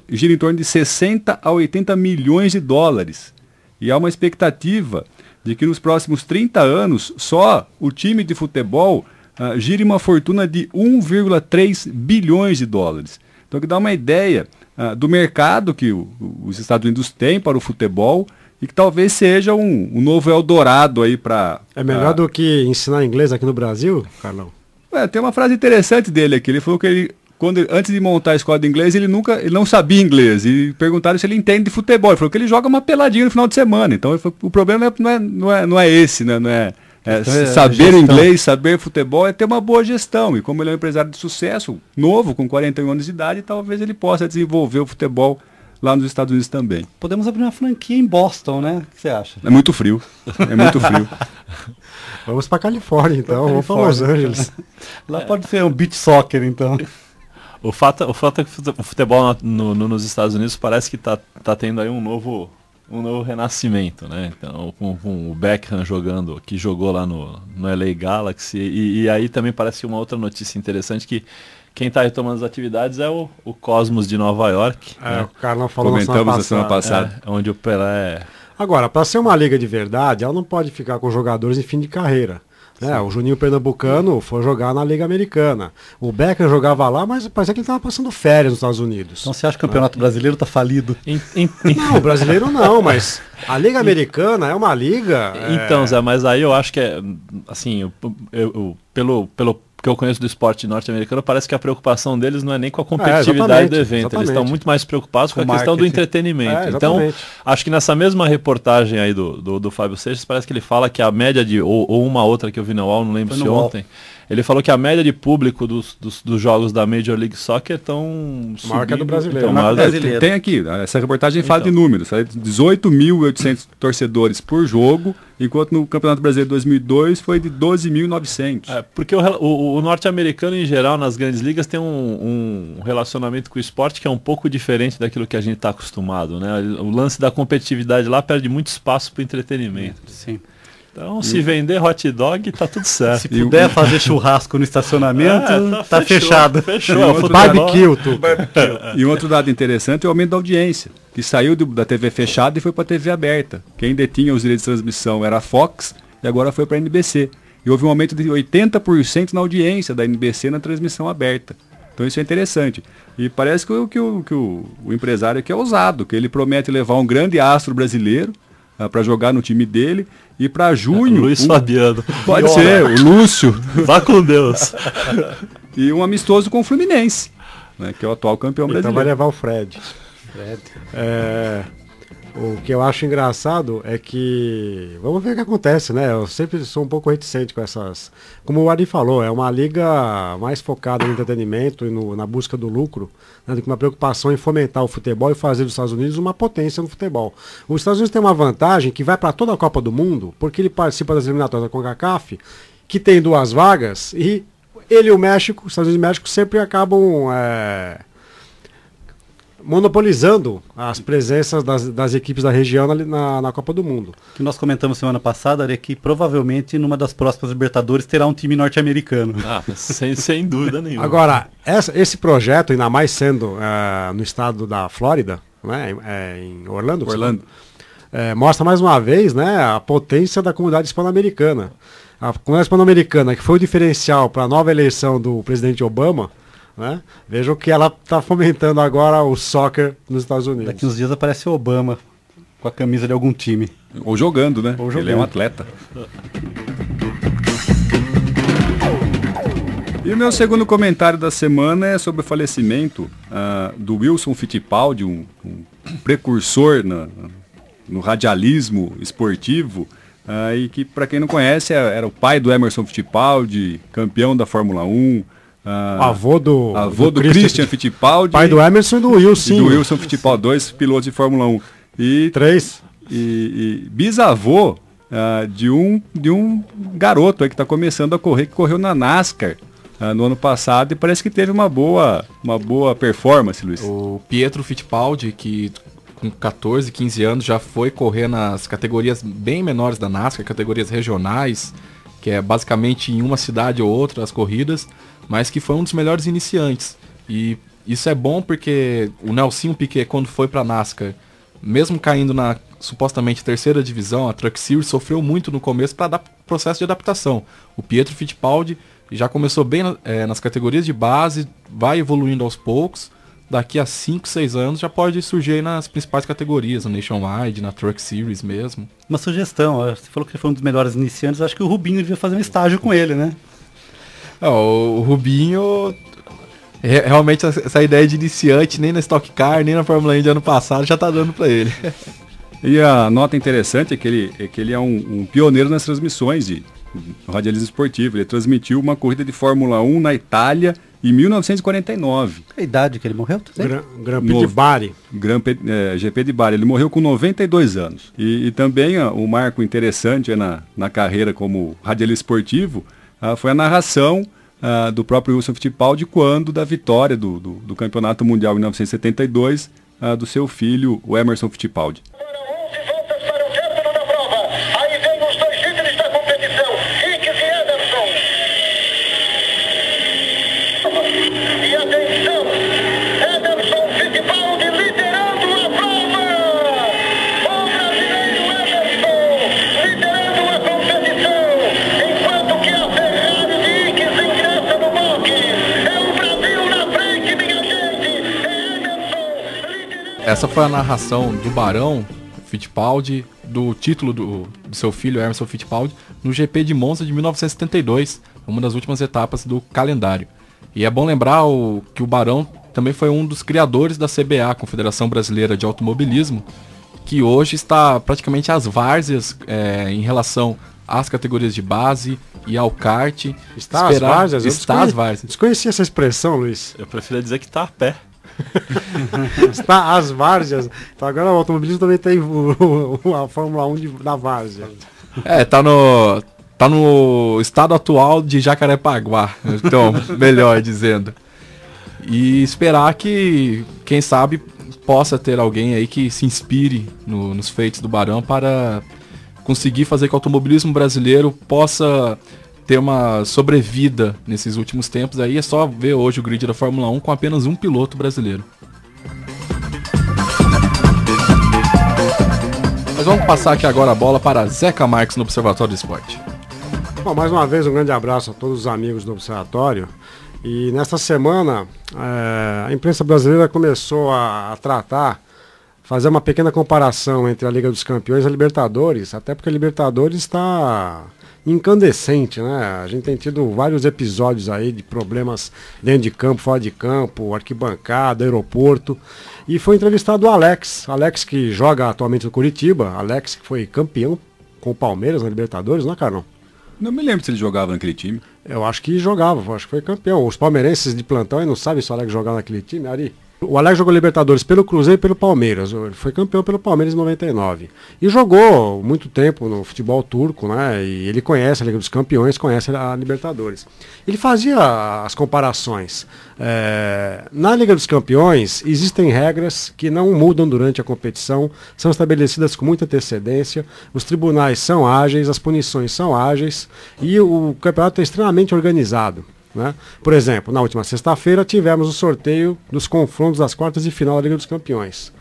gira em torno de 60 a 80 milhões de dólares. E há uma expectativa de que nos próximos 30 anos, só o time de futebol gire uma fortuna de 1,3 bilhões de dólares. Então, que dá uma ideia do mercado que os Estados Unidos têm para o futebol, e que talvez seja um novo Eldorado aí para... É melhor do que ensinar inglês aqui no Brasil, Carlão? Tem uma frase interessante dele aqui. Ele falou que antes de montar a escola de inglês, ele não sabia inglês. E perguntaram se ele entende de futebol. Ele falou que ele joga uma peladinha no final de semana. Então, o problema não é esse, né? Não é saber gestão. Inglês, saber futebol, é ter uma boa gestão. E como ele é um empresário de sucesso, novo, com 41 anos de idade, talvez ele possa desenvolver o futebol lá nos Estados Unidos também. Podemos abrir uma franquia em Boston, né? O que você acha? É muito frio. É muito frio. Vamos para Califórnia, então. Vamos para Los Angeles. Lá pode ser um beach soccer, então. O fato é que o futebol nos Estados Unidos parece que tá tendo aí um novo renascimento, né? Então, com o Beckham que jogou lá no LA Galaxy, e aí também parece uma outra notícia interessante, que quem está retomando as atividades é o Cosmos de Nova York. Né? O Carlão falou comentamos na semana passada. Onde o Pelé... Agora, para ser uma liga de verdade, ela não pode ficar com jogadores em fim de carreira. Né? O Juninho Pernambucano foi jogar na Liga Americana. O Beckham jogava lá, mas parecia que ele estava passando férias nos Estados Unidos. Então você acha que o Campeonato Brasileiro está falido? Não, o brasileiro não, mas a Liga Americana é uma liga... Então, Zé, mas aí eu acho que assim, pelo que eu conheço do esporte norte-americano, parece que a preocupação deles não é nem com a competitividade do evento. Exatamente. Eles estão muito mais preocupados com a questão do entretenimento. Então, acho que nessa mesma reportagem aí do Fábio Seixas, parece que ele fala que a média ou uma outra que eu vi no UOL, não lembro se ontem, ele falou que a média de público dos jogos da Major League Soccer estão subindo. Marca do brasileiro. Tem aqui, essa reportagem fala de números. 18.800 torcedores por jogo, enquanto no Campeonato Brasileiro 2002 foi de 12.900. Porque o norte-americano, em geral, nas grandes ligas, tem um relacionamento com o esporte que é um pouco diferente daquilo que a gente está acostumado, né? O lance da competitividade lá perde muito espaço para o entretenimento. Sim. Então, se vender hot dog, tá tudo certo. Se puder fazer churrasco no estacionamento, tá fechado. Fechou. Barbecue, tudo. E um outro dado interessante é o aumento da audiência, que saiu da TV fechada e foi para a TV aberta. Quem detinha os direitos de transmissão era a Fox e agora foi para a NBC. E houve um aumento de 80% na audiência da NBC na transmissão aberta. Então isso é interessante. E parece que o empresário aqui é ousado, que ele promete levar um grande astro brasileiro para jogar no time dele, e para junho... Luiz Fabiano. Pode ser, o Lúcio. Vá com Deus. E um amistoso com o Fluminense, né, que é o atual campeão brasileiro. Então vai levar o Fred. O que eu acho engraçado é que... Vamos ver o que acontece, né? Eu sempre sou um pouco reticente com essas... Como o Ari falou, é uma liga mais focada no entretenimento e na busca do lucro, né, do que uma preocupação em fomentar o futebol e fazer dos Estados Unidos uma potência no futebol. Os Estados Unidos tem uma vantagem que vai para toda a Copa do Mundo, porque ele participa das eliminatórias da CONCACAF, que tem 2 vagas, e ele e o México, os Estados Unidos e o México, sempre acabam monopolizando as presenças das equipes da região na Copa do Mundo. Que nós comentamos semana passada, Ari, que provavelmente numa das próximas Libertadores terá um time norte-americano. Sem dúvida nenhuma. Agora, esse projeto, ainda mais sendo no estado da Flórida, né, em Orlando. Mostra mais uma vez, né, a potência da comunidade hispano-americana. A comunidade hispano-americana, que foi o diferencial para a nova eleição do presidente Obama, né? Vejam que ela está fomentando agora o soccer nos Estados Unidos. Daqui uns dias aparece o Obama com a camisa de algum time. Ou jogando, né? Ou jogando. Ele é um atleta. E o meu segundo comentário da semana é sobre o falecimento do Wilson Fittipaldi, um precursor no radialismo esportivo, e que, para quem não conhece, era o pai do Emerson Fittipaldi, campeão da Fórmula 1, avô do Christian Fittipaldi, pai do Emerson e do Wilson. E do Wilson Fittipaldi, 2 pilotos de Fórmula 1. E 3. E bisavô de um garoto aí que está começando a correr, que correu na NASCAR no ano passado e parece que teve uma boa performance, Luiz. O Pietro Fittipaldi, que com 14, 15 anos já foi correr nas categorias bem menores da NASCAR, categorias regionais, que é basicamente em uma cidade ou outra as corridas, mas que foi um dos melhores iniciantes. E isso é bom porque o Nelsinho Piquet, quando foi para a NASCAR, mesmo caindo na supostamente terceira divisão, a Truck Series sofreu muito no começo para processo de adaptação. O Pietro Fittipaldi já começou bem nas categorias de base, vai evoluindo aos poucos. Daqui a 5, 6 anos já pode surgir aí nas principais categorias, no Nationwide, na Truck Series mesmo. Uma sugestão, você falou que ele foi um dos melhores iniciantes, acho que o Rubinho devia fazer um estágio com ele, né? O Rubinho, realmente essa ideia de iniciante, nem na Stock Car, nem na Fórmula 1 de ano passado, já tá dando para ele. E a nota interessante é que ele é um pioneiro nas transmissões de radialismo esportivo. Ele transmitiu uma corrida de Fórmula 1 na Itália em 1949. A idade que ele morreu? Grand Prix de Bari. GP de Bari. Ele morreu com 92 anos. E também um marco interessante na carreira como radialista esportivo foi a narração do próprio Wilson Fittipaldi da vitória do Campeonato Mundial em 1972 do seu filho, o Emerson Fittipaldi. Essa foi a narração do Barão Fittipaldi, do título do seu filho Emerson Fittipaldi, no GP de Monza de 1972, uma das últimas etapas do calendário. E é bom lembrar que o Barão também foi um dos criadores da CBA, Confederação Brasileira de Automobilismo, que hoje está praticamente às várzeas em relação às categorias de base e ao kart. Está às várzeas? Está às várzeas. Desconhecia essa expressão, Luiz. Eu prefiro dizer que está a pé. Está às várzeas. Então agora o automobilismo também tem a Fórmula 1 da várzea. Tá no estado atual de Jacarepaguá, então, melhor dizendo. E esperar que, quem sabe, possa ter alguém aí que se inspire nos feitos do Barão para conseguir fazer que o automobilismo brasileiro possa ter uma sobrevida nesses últimos tempos. Aí é só ver hoje o grid da Fórmula 1 com apenas um piloto brasileiro. Mas vamos passar aqui agora a bola para Zeca Marques no Observatório do Esporte. Bom, mais uma vez um grande abraço a todos os amigos do Observatório. E nesta semana a imprensa brasileira começou a fazer uma pequena comparação entre a Liga dos Campeões e a Libertadores, até porque a Libertadores está incandescente, né? A gente tem tido vários episódios aí de problemas dentro de campo, fora de campo, arquibancada, aeroporto. E foi entrevistado o Alex que joga atualmente no Curitiba, Alex que foi campeão com o Palmeiras na Libertadores, né, Carlão? Não me lembro se ele jogava naquele time. Eu acho que jogava, acho que foi campeão. Os palmeirenses de plantão aí não sabem se o Alex jogava naquele time, Ari? O Alex jogou Libertadores pelo Cruzeiro e pelo Palmeiras. Ele foi campeão pelo Palmeiras em 99. E jogou muito tempo no futebol turco, né? E ele conhece a Liga dos Campeões, conhece a Libertadores. Ele fazia as comparações. Na Liga dos Campeões, existem regras que não mudam durante a competição, são estabelecidas com muita antecedência, os tribunais são ágeis, as punições são ágeis e o campeonato é extremamente organizado. Né? Por exemplo, na última sexta-feira tivemos o sorteio dos confrontos das quartas de final da Liga dos Campeões.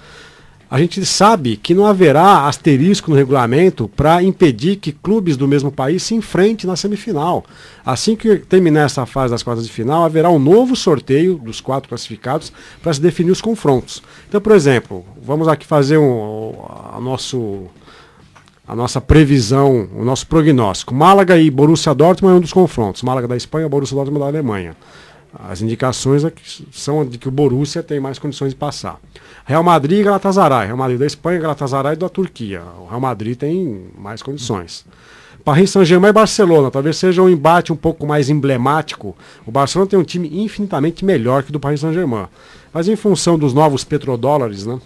A gente sabe que não haverá asterisco no regulamento para impedir que clubes do mesmo país se enfrentem na semifinal. Assim que terminar essa fase das quartas de final, haverá um novo sorteio dos 4 classificados para se definir os confrontos. Então, por exemplo, vamos aqui fazer a nossa previsão, o nosso prognóstico. Málaga e Borussia Dortmund é um dos confrontos. Málaga da Espanha, Borussia Dortmund da Alemanha. As indicações são de que o Borussia tem mais condições de passar. Real Madrid e Galatasaray. Real Madrid da Espanha, Galatasaray da Turquia. O Real Madrid tem mais condições. Paris Saint-Germain e Barcelona. Talvez seja um embate um pouco mais emblemático. O Barcelona tem um time infinitamente melhor que o do Paris Saint-Germain. Mas em função dos novos petrodólares, né?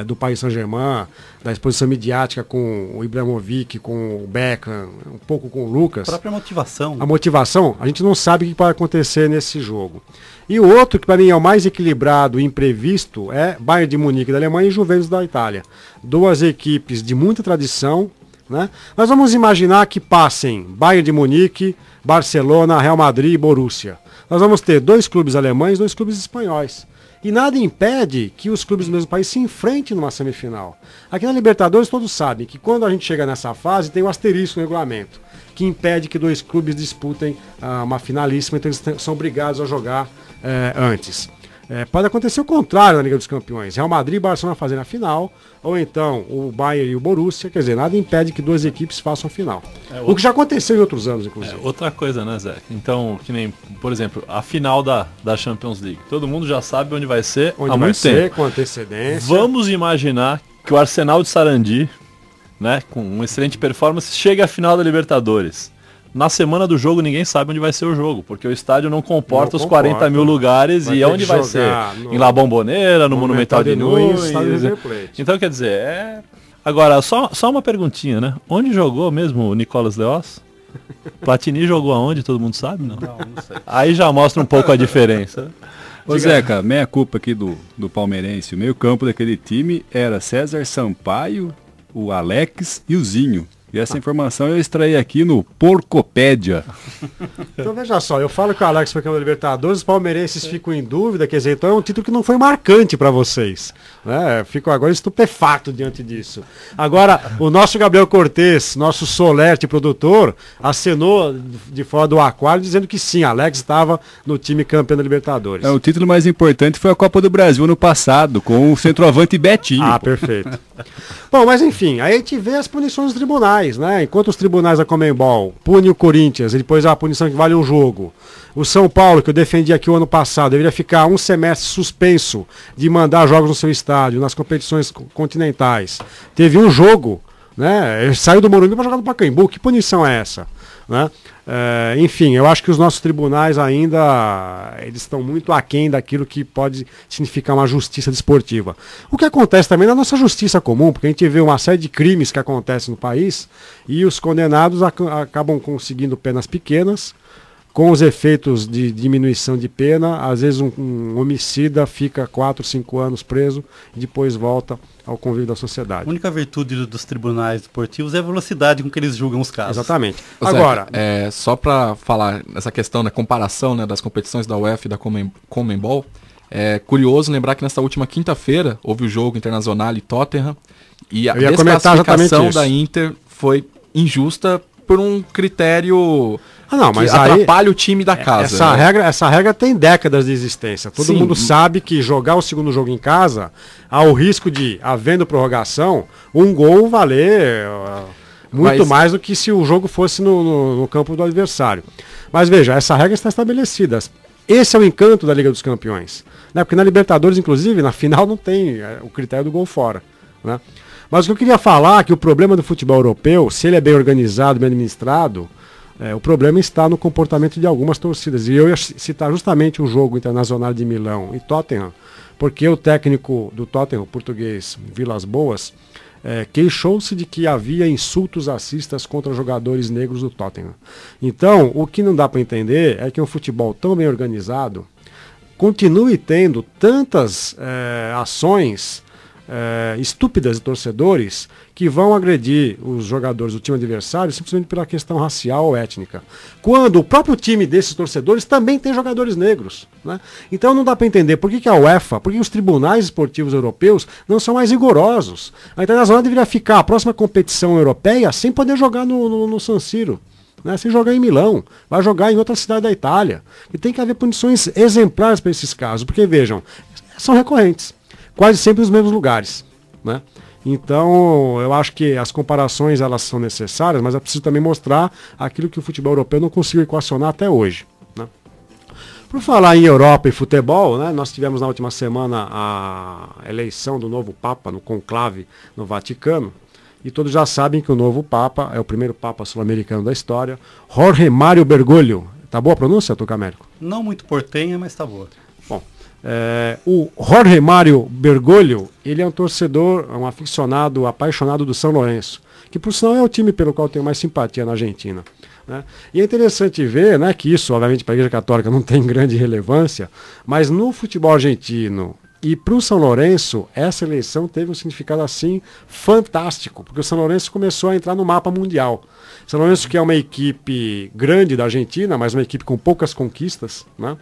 Do Paris Saint-Germain, da exposição midiática com o Ibrahimovic, com o Beckham, um pouco com o Lucas. A própria motivação. A motivação, a gente não sabe o que pode acontecer nesse jogo. E o outro, que para mim é o mais equilibrado e imprevisto, é Bayern de Munique da Alemanha e Juventus da Itália. 2 equipes de muita tradição. Né? Nós vamos imaginar que passem Bayern de Munique, Barcelona, Real Madrid e Borussia. Nós vamos ter 2 clubes alemães, 2 clubes espanhóis. E nada impede que os clubes do mesmo país se enfrentem numa semifinal. Aqui na Libertadores todos sabem que quando a gente chega nessa fase tem um asterisco no regulamento, que impede que 2 clubes disputem uma finalíssima, então eles são obrigados a jogar antes. Pode acontecer o contrário na Liga dos Campeões. Real Madrid e Barcelona fazerem a final, ou então o Bayern e o Borussia, quer dizer, nada impede que 2 equipes façam a final. O que já aconteceu em outros anos, inclusive. Outra coisa, né, Zé? Então, que nem, por exemplo, a final da Champions League. Todo mundo já sabe onde vai ser há muito tempo. Com antecedência. Vamos imaginar que o Arsenal de Sarandi, né, com uma excelente performance, chega à final da Libertadores. Na semana do jogo ninguém sabe onde vai ser o jogo, porque o estádio não comporta os 40 mil lugares e onde vai ser? Em La Bombonera, no Monumental de Nunes. Então quer dizer, Agora, só uma perguntinha, né? Onde jogou mesmo o Nicolas Leoz? Platini jogou aonde? Todo mundo sabe? Não sei. Aí já mostra um pouco a diferença. Ô Zeca, meia culpa aqui do palmeirense. O meio campo daquele time era César Sampaio, o Alex e o Zinho. E essa informação eu extraí aqui no Porcopédia. Então veja só, eu falo que o Alex foi campeão da Libertadores, os palmeirenses ficam em dúvida, quer dizer, então é um título que não foi marcante para vocês. Né? Fico agora estupefato diante disso. Agora, o nosso Gabriel Cortez, nosso solerte produtor, acenou de fora do aquário dizendo que sim, Alex estava no time campeão da Libertadores. O título mais importante foi a Copa do Brasil no passado, com o centroavante Betinho. Ah, perfeito. Bom, mas enfim, aí a gente vê as punições dos tribunais, né? Enquanto os tribunais da Conmebol punem o Corinthians e depois a punição que vale um jogo. O São Paulo, que eu defendi aqui o ano passado, deveria ficar um semestre suspenso de mandar jogos no seu estádio, nas competições continentais. Teve um jogo, né? Ele saiu do Morumbi para jogar no Pacaembu. Que punição é essa? Né? Enfim, eu acho que os nossos tribunais ainda eles estão muito aquém daquilo que pode significar uma justiça desportiva. O que acontece também na nossa justiça comum, porque a gente vê uma série de crimes que acontecem no país e os condenados acabam conseguindo penas pequenas, com os efeitos de diminuição de pena. Às vezes um homicida fica 4, 5 anos preso e depois volta ao convívio da sociedade. A única virtude dos tribunais esportivos é a velocidade com que eles julgam os casos. Exatamente. Agora, só para falar essa questão da comparação, né, das competições da UEFA e da Conmebol, é curioso lembrar que nessa última quinta-feira houve o jogo Internacional e Tottenham e a desclassificação da Inter foi injusta por um critério mas que atrapalha o time da casa. Essa regra tem décadas de existência. Todo mundo sabe que jogar o segundo jogo em casa, há o risco de, havendo prorrogação, um gol valer muito mais do que se o jogo fosse no campo do adversário. Mas veja, essa regra está estabelecida. Esse é o encanto da Liga dos Campeões. Né? Porque na Libertadores, inclusive, na final não tem o critério do gol fora. Né? Mas o que eu queria falar é que o problema do futebol europeu, se ele é bem organizado, bem administrado, O problema está no comportamento de algumas torcidas. E eu ia citar justamente o jogo Internacional de Milão e Tottenham, porque o técnico do Tottenham, o português Vilas Boas, queixou-se de que havia insultos racistas contra jogadores negros do Tottenham. Então, o que não dá para entender é que um futebol tão bem organizado continue tendo tantas ações estúpidas de torcedores que vão agredir os jogadores do time adversário simplesmente pela questão racial ou étnica. Quando o próprio time desses torcedores também tem jogadores negros, né? Então não dá para entender por que a UEFA, por que os tribunais esportivos europeus não são mais rigorosos. A Internacional deveria ficar a próxima competição europeia sem poder jogar no San Siro. Né, sem jogar em Milão, vai jogar em outra cidade da Itália. E tem que haver punições exemplares para esses casos, porque vejam, são recorrentes, quase sempre nos mesmos lugares, né? Então eu acho que as comparações elas são necessárias, mas é preciso também mostrar aquilo que o futebol europeu não conseguiu equacionar até hoje, né? Por falar em Europa e futebol, né, nós tivemos na última semana a eleição do novo Papa no conclave no Vaticano. E todos já sabem que o novo Papa é o primeiro Papa sul-americano da história, Jorge Mário Bergoglio. Tá boa a pronúncia, Tucamérico? Não muito portenha, mas tá boa. Bom, o Jorge Mário Bergoglio, ele é um torcedor, um aficionado, apaixonado do São Lourenço, que por sinal é o time pelo qual eu tenho mais simpatia na Argentina, né? E é interessante ver, né, que isso, obviamente, para a Igreja Católica não tem grande relevância, mas no futebol argentino e para o São Lourenço, essa eleição teve um significado assim fantástico, porque o São Lourenço começou a entrar no mapa mundial. São Lourenço, que é uma equipe grande da Argentina, mas uma equipe com poucas conquistas, né?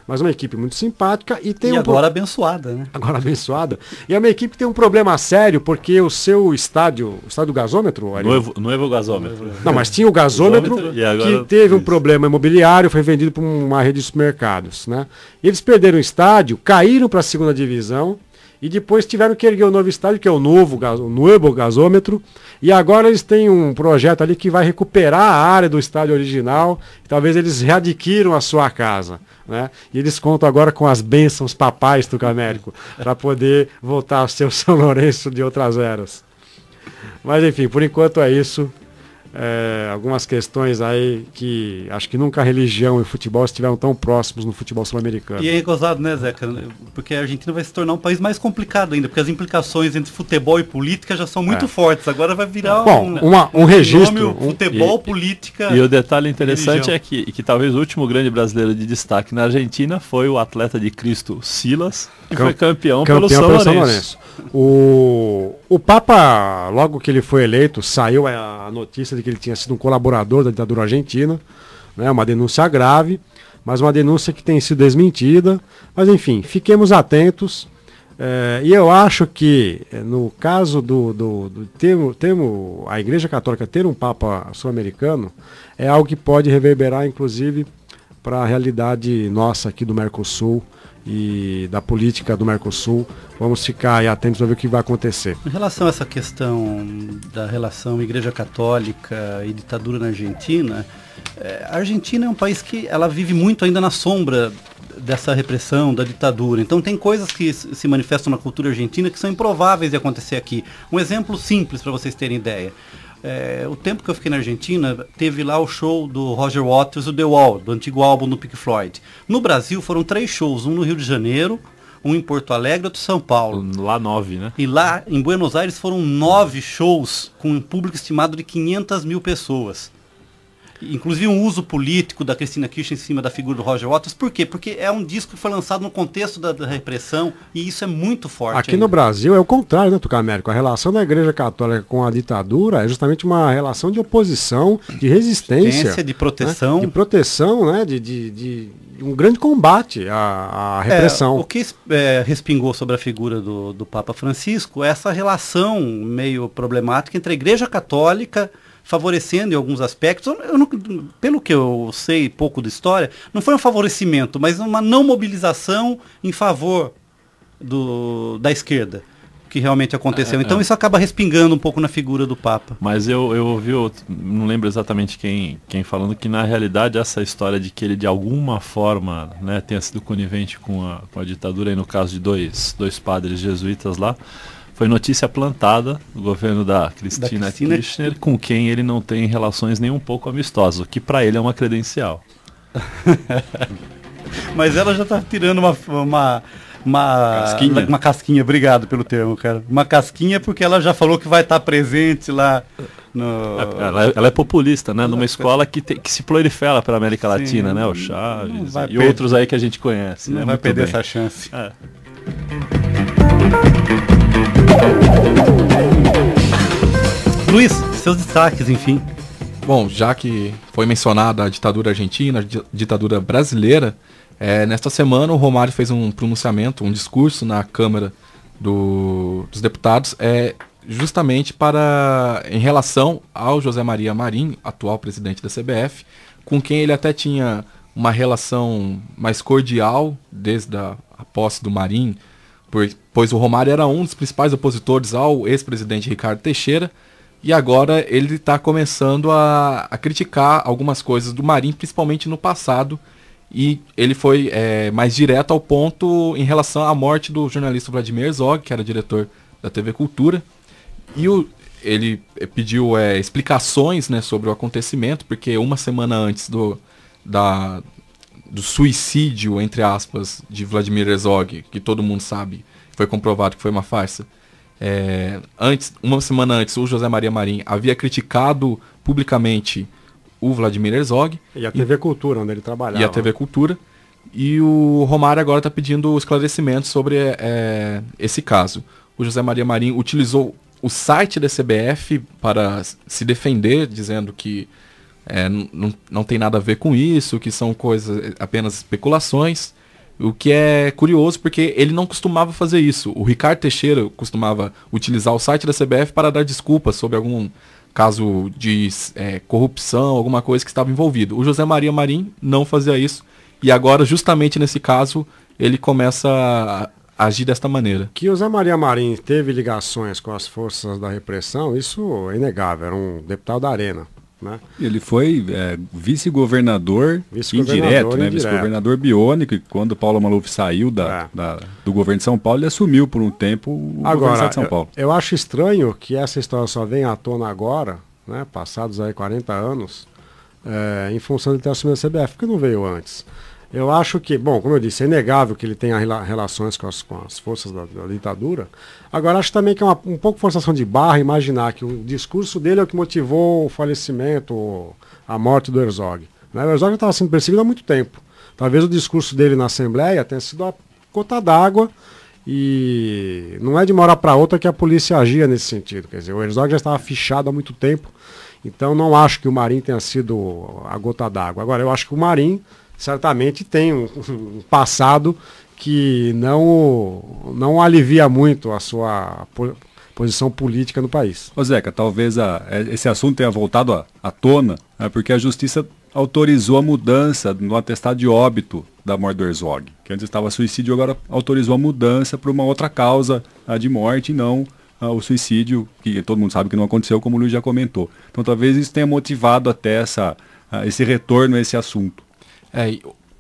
Mas uma equipe muito simpática e tem agora abençoada, né? Agora abençoada. E é uma equipe que tem um problema sério, porque o seu estádio, o estádio gasômetro... Novo gasômetro. Não, mas tinha o gasômetro que teve um problema imobiliário, foi vendido para uma rede de supermercados, né? E eles perderam o estádio, caíram para a segunda divisão e depois tiveram que erguer o novo estádio, que é o novo gasômetro. E agora eles têm um projeto ali que vai recuperar a área do estádio original. Talvez eles readquiram a sua casa, né? E eles contam agora com as bênçãos papais do Tucamérico para poder voltar a ser o São Lourenço de outras eras. Mas enfim, por enquanto é isso. Algumas questões aí que acho que nunca a religião e o futebol estiveram tão próximos no futebol sul-americano. E é gozado, né, Zeca? Porque a Argentina vai se tornar um país mais complicado ainda, porque as implicações entre futebol e política já são muito fortes. Agora vai virar um registro. Futebol, política. E o detalhe interessante é que talvez o último grande brasileiro de destaque na Argentina foi o atleta de Cristo Silas, que foi campeão pelo São Lourenço. O Papa, logo que ele foi eleito, saiu a notícia de que ele tinha sido um colaborador da ditadura argentina, né, uma denúncia grave, mas uma denúncia que tem sido desmentida. Mas enfim, fiquemos atentos. E eu acho que no caso a Igreja Católica ter um Papa sul-americano é algo que pode reverberar inclusive para a realidade nossa aqui do Mercosul e da política do Mercosul. Vamos ficar aí atentos para ver o que vai acontecer. Em relação a essa questão da relação Igreja Católica e ditadura na Argentina, a Argentina é um país que ela vive muito ainda na sombra dessa repressão, da ditadura. Então tem coisas que se manifestam na cultura argentina que são improváveis de acontecer aqui. Um exemplo simples para vocês terem ideia. O tempo que eu fiquei na Argentina, teve lá o show do Roger Waters, o The Wall, do antigo álbum do Pink Floyd. No Brasil foram 3 shows, um no Rio de Janeiro, um em Porto Alegre, outro em São Paulo. Lá 9, né? E lá em Buenos Aires foram 9 shows com um público estimado de 500 mil pessoas. Inclusive um uso político da Cristina Kirchner em cima da figura do Roger Waters. Por quê? Porque é um disco que foi lançado no contexto da repressão e isso é muito forte. Aqui ainda no Brasil é o contrário, né, Tucamérico? A relação da Igreja Católica com a ditadura é justamente uma relação de oposição, de resistência, de proteção. Né? De proteção, né? De um grande combate à repressão. O que respingou sobre a figura do Papa Francisco é essa relação meio problemática entre a Igreja Católica, favorecendo em alguns aspectos, pelo que eu sei pouco da história, não foi um favorecimento, mas uma não mobilização em favor da esquerda, que realmente aconteceu. Então isso acaba respingando um pouco na figura do Papa. Mas eu ouvi, não lembro exatamente quem falando que na realidade essa história de que ele de alguma forma, né, tenha sido conivente com a ditadura, aí no caso de dois padres jesuítas lá, Foi notícia plantada do governo da Cristina Kirchner, com quem ele não tem relações nem um pouco amistosas, o que para ele é uma credencial. Mas ela já tá tirando uma casquinha. Uma casquinha, obrigado pelo termo, cara. Uma casquinha porque ela já falou que vai estar presente lá no... Ela é populista, né? Numa escola que se prolifera pela América Latina, né? O Chaves e outros aí que a gente conhece. Não vai perder essa chance. Luiz, seus destaques, enfim. Bom, já que foi mencionada a ditadura argentina, a ditadura brasileira, nesta semana o Romário fez um pronunciamento, um discurso na Câmara dos Deputados, justamente em relação ao José Maria Marinho, atual presidente da CBF, com quem ele até tinha uma relação mais cordial desde a posse do Marinho, pois o Romário era um dos principais opositores ao ex-presidente Ricardo Teixeira, e agora ele está começando a criticar algumas coisas do Marinho, principalmente no passado, e ele foi mais direto ao ponto em relação à morte do jornalista Vladimir Herzog, que era diretor da TV Cultura, e ele pediu explicações, né, sobre o acontecimento, porque uma semana antes do suicídio, entre aspas, de Vladimir Herzog, que todo mundo sabe, foi comprovado que foi uma farsa, uma semana antes, o José Maria Marinho havia criticado publicamente o Vladimir Herzog. E a TV Cultura, onde ele trabalhava. E a TV Cultura. E o Romário agora está pedindo esclarecimentos sobre esse caso. O José Maria Marinho utilizou o site da CBF para se defender, dizendo que não tem nada a ver com isso, que são coisas, apenas especulações. O que é curioso, porque ele não costumava fazer isso. O Ricardo Teixeira costumava utilizar o site da CBF para dar desculpas sobre algum caso de corrupção, alguma coisa que estava envolvido. O José Maria Marinho não fazia isso, e agora, justamente nesse caso, ele começa a agir desta maneira. Que o José Maria Marinho teve ligações com as forças da repressão, isso é inegável, era um deputado da Arena. Né? Ele foi vice-governador indireto, né? Vice-governador biônico, e quando Paulo Maluf saiu do governo de São Paulo, ele assumiu por um tempo o governo de São Paulo. Eu acho estranho que essa história só venha à tona agora, né? Passados aí 40 anos, em função de ter assumido a CBF, porque não veio antes. Eu acho que, bom, como eu disse, é inegável que ele tenha relações com as forças da ditadura. Agora, acho também que é um pouco forçação de barra imaginar que o discurso dele é o que motivou o falecimento, a morte do Herzog. Né? O Herzog estava sendo perseguido há muito tempo. Talvez o discurso dele na Assembleia tenha sido a gota d'água, e não é de uma hora para outra que a polícia agia nesse sentido. Quer dizer, o Herzog já estava fichado há muito tempo, então não acho que o Marinho tenha sido a gota d'água. Agora, eu acho que o Marinho certamente tem um passado que não alivia muito a sua posição política no país. Ô Zeca, talvez esse assunto tenha voltado à tona, né, porque a Justiça autorizou a mudança no atestado de óbito da morte do Herzog, que antes estava suicídio, agora autorizou a mudança para uma outra causa de morte, e não o suicídio, que todo mundo sabe que não aconteceu, como o Luiz já comentou. Então talvez isso tenha motivado até esse retorno a esse assunto.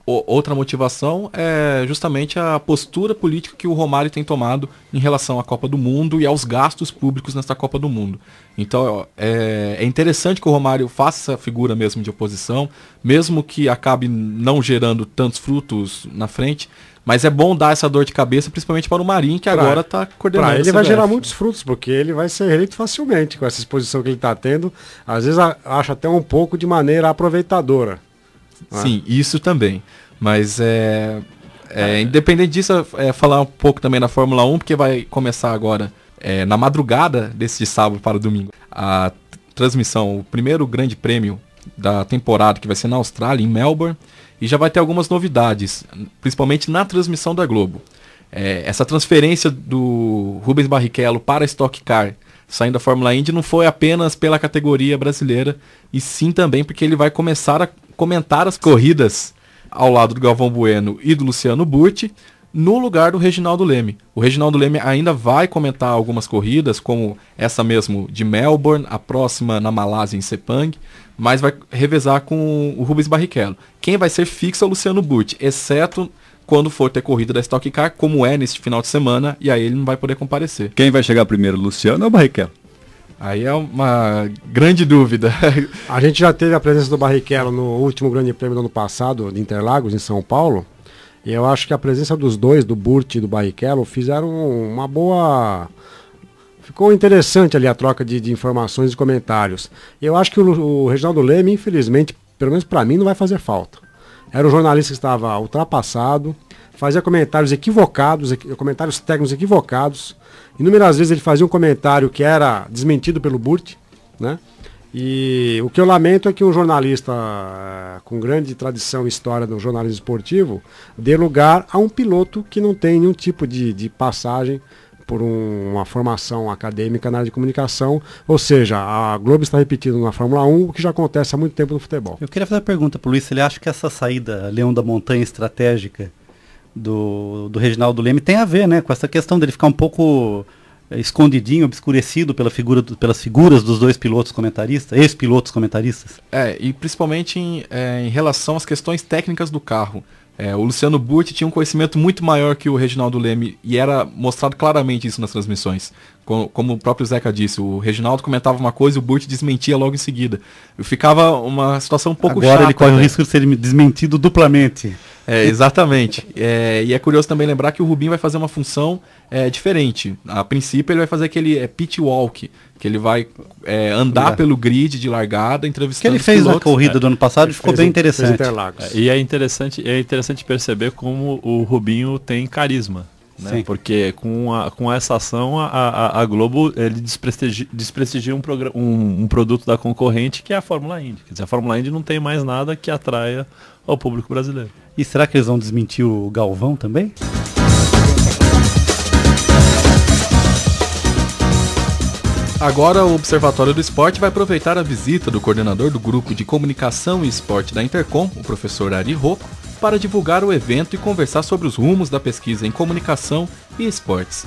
Outra motivação é justamente a postura política que o Romário tem tomado em relação à Copa do Mundo e aos gastos públicos nesta Copa do Mundo. Então é interessante que o Romário faça essa figura mesmo de oposição, mesmo que acabe não gerando tantos frutos na frente, mas é bom dar essa dor de cabeça, principalmente para o Marinho, que agora está coordenando. Ele vai gerar muitos frutos, porque ele vai ser reeleito facilmente com essa exposição que ele está tendo. Às vezes acho até um pouco de maneira aproveitadora. Sim, isso também. Mas independente disso, falar um pouco também da Fórmula 1, porque vai começar agora, na madrugada desse sábado para o domingo, a transmissão, o primeiro grande prêmio da temporada, que vai ser na Austrália, em Melbourne, e já vai ter algumas novidades, principalmente na transmissão da Globo. Essa transferência do Rubens Barrichello para a Stock Car, saindo da Fórmula Indy, não foi apenas pela categoria brasileira, e sim também porque ele vai começar a comentar as corridas ao lado do Galvão Bueno e do Luciano Burti, no lugar do Reginaldo Leme. O Reginaldo Leme ainda vai comentar algumas corridas, como essa mesmo de Melbourne, a próxima na Malásia, em Sepang, mas vai revezar com o Rubens Barrichello. Quem vai ser fixo é o Luciano Burti, exceto quando for ter corrida da Stock Car, como é neste final de semana, e aí ele não vai poder comparecer. Quem vai chegar primeiro, Luciano ou Barrichello? Aí é uma grande dúvida. A gente já teve a presença do Barrichello no último Grande Prêmio do ano passado, de Interlagos, em São Paulo, e eu acho que a presença dos dois, do Burti e do Barrichello, fizeram uma boa... Ficou interessante ali a troca de informações e comentários. Eu acho que o Reginaldo Leme, infelizmente, pelo menos para mim, não vai fazer falta. Era um jornalista que estava ultrapassado, fazia comentários equivocados, comentários técnicos equivocados. Inúmeras vezes ele fazia um comentário que era desmentido pelo Burti, né? E o que eu lamento é que um jornalista com grande tradição e história do jornalismo esportivo dê lugar a um piloto que não tem nenhum tipo de passagem por uma formação acadêmica na área de comunicação, ou seja, a Globo está repetindo na Fórmula 1 o que já acontece há muito tempo no futebol. Eu queria fazer uma pergunta para o Luiz, se ele acha que essa saída Leão da Montanha estratégica do Reginaldo Leme tem a ver, né, com essa questão dele ficar um pouco escondidinho, obscurecido pelas figuras dos dois pilotos comentaristas, ex-pilotos comentaristas. E principalmente em relação às questões técnicas do carro. O Luciano Burti tinha um conhecimento muito maior que o Reginaldo Leme e era mostrado claramente isso nas transmissões. Como o próprio Zeca disse, o Reginaldo comentava uma coisa e o Burti desmentia logo em seguida. Ficava uma situação um pouco chata. Agora ele corre o risco de ser desmentido duplamente. Exatamente. E é curioso também lembrar que o Rubinho vai fazer uma função diferente. A princípio ele vai fazer aquele pit walk, que ele vai andar pelo grid de largada, entrevistando os pilotos. Que ele fez na corrida do ano passado e ficou bem interessante. E é interessante perceber como o Rubinho tem carisma. Né? Porque com essa ação a Globo ele desprestigia um produto da concorrente, que é a Fórmula Indy. Quer dizer, a Fórmula Indy não tem mais nada que atraia ao público brasileiro. E será que eles vão desmentir o Galvão também? Agora o Observatório do Esporte vai aproveitar a visita do coordenador do Grupo de Comunicação e Esporte da Intercom, o professor Ari Rocco, para divulgar o evento e conversar sobre os rumos da pesquisa em comunicação e esportes.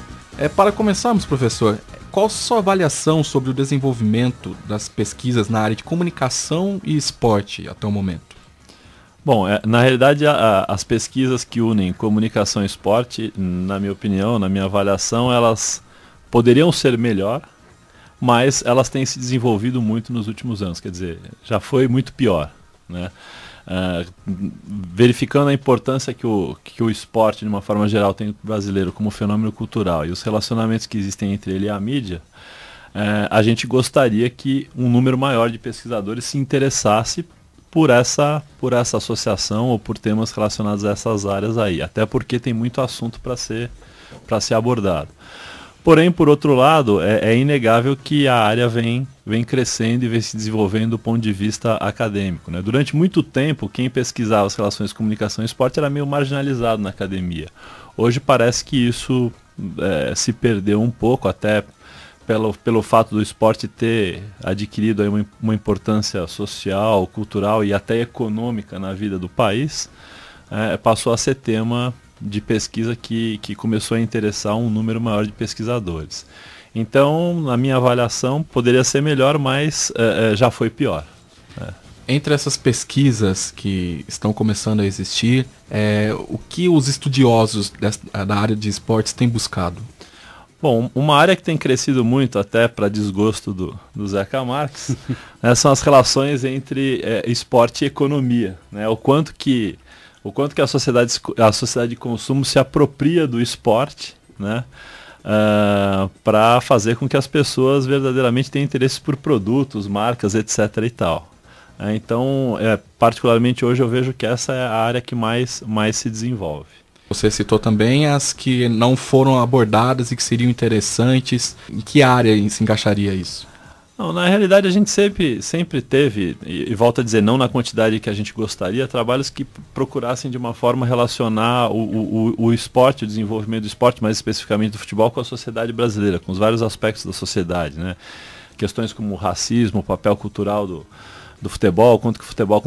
Para começarmos, professor, qual a sua avaliação sobre o desenvolvimento das pesquisas na área de comunicação e esporte até o momento? Bom, na realidade as pesquisas que unem comunicação e esporte, na minha opinião, na minha avaliação, elas poderiam ser melhor, mas elas têm se desenvolvido muito nos últimos anos, quer dizer, já foi muito pior, né? Verificando a importância que o esporte, de uma forma geral, tem no brasileiro como fenômeno cultural e os relacionamentos que existem entre ele e a mídia, a gente gostaria que um número maior de pesquisadores se interessasse por essa associação ou por temas relacionados a essas áreas aí, até porque tem muito assunto para ser abordado. Porém, por outro lado, é inegável que a área vem crescendo e vem se desenvolvendo do ponto de vista acadêmico, né? Durante muito tempo, quem pesquisava as relações de comunicação e esporte era meio marginalizado na academia. Hoje parece que isso se perdeu um pouco, até pelo fato do esporte ter adquirido aí uma importância social, cultural e até econômica na vida do país, passou a ser tema de pesquisa que começou a interessar um número maior de pesquisadores. Então, na minha avaliação, poderia ser melhor, mas já foi pior. Entre essas pesquisas que estão começando a existir, o que os estudiosos da área de esportes têm buscado? Bom, uma área que tem crescido muito, até para desgosto do Zeca Marques, são as relações entre esporte e economia, né? O quanto que a sociedade de consumo se apropria do esporte, né, para fazer com que as pessoas verdadeiramente tenham interesse por produtos, marcas, etc. e tal. Então, particularmente hoje eu vejo que essa é a área que mais se desenvolve. Você citou também as que não foram abordadas e que seriam interessantes. Em que área se encaixaria isso? Não, na realidade a gente sempre teve, e volto a dizer, não na quantidade que a gente gostaria, trabalhos que procurassem de uma forma relacionar o esporte, o desenvolvimento do esporte, mais especificamente do futebol, com a sociedade brasileira, com os vários aspectos da sociedade, né? Questões como o racismo, o papel cultural do futebol, quanto que o futebol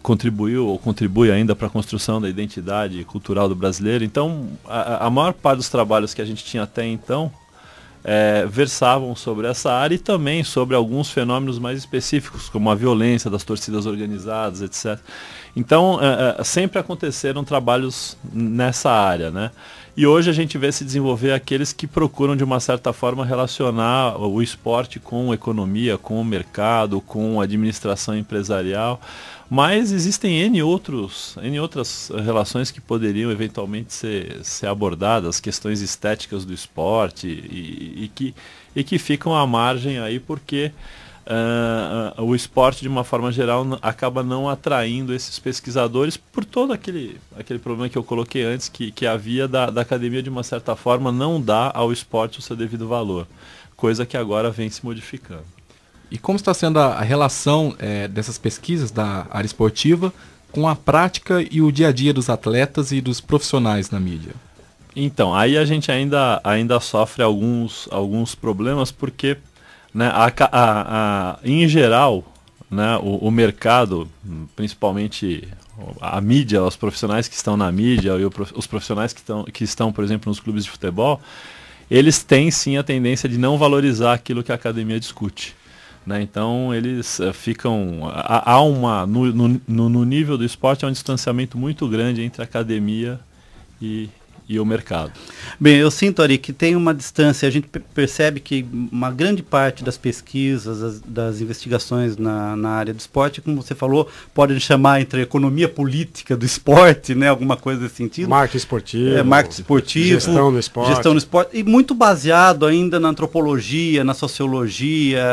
contribuiu ou contribui ainda para a construção da identidade cultural do brasileiro. Então, a maior parte dos trabalhos que a gente tinha até então versavam sobre essa área e também sobre alguns fenômenos mais específicos, como a violência das torcidas organizadas, etc. Então, sempre aconteceram trabalhos nessa área, né? E hoje a gente vê se desenvolver aqueles que procuram, de uma certa forma, relacionar o esporte com economia, com o mercado, com a administração empresarial. Mas existem N outras relações que poderiam eventualmente ser abordadas, questões estéticas do esporte e que ficam à margem aí porque o esporte, de uma forma geral, acaba não atraindo esses pesquisadores por todo aquele problema que eu coloquei antes, que havia da academia, de uma certa forma, não dar ao esporte o seu devido valor, coisa que agora vem se modificando. E como está sendo a relação dessas pesquisas da área esportiva com a prática e o dia a dia dos atletas e dos profissionais na mídia? Então, aí a gente ainda sofre alguns problemas, porque, né, em geral, né, o mercado, principalmente a mídia, os profissionais que estão na mídia e os profissionais que estão, por exemplo, nos clubes de futebol, eles têm sim a tendência de não valorizar aquilo que a academia discute. Né? Então eles ficam. No nível do esporte há um distanciamento muito grande entre a academia e o mercado. Bem, eu sinto, Ari, que tem uma distância. A gente percebe que uma grande parte das pesquisas, das investigações na área do esporte, como você falou, pode chamar entre economia política do esporte, né, alguma coisa nesse sentido. Marketing esportivo. Marketing esportivo. Gestão no esporte. Gestão no esporte. E muito baseado ainda na antropologia, na sociologia.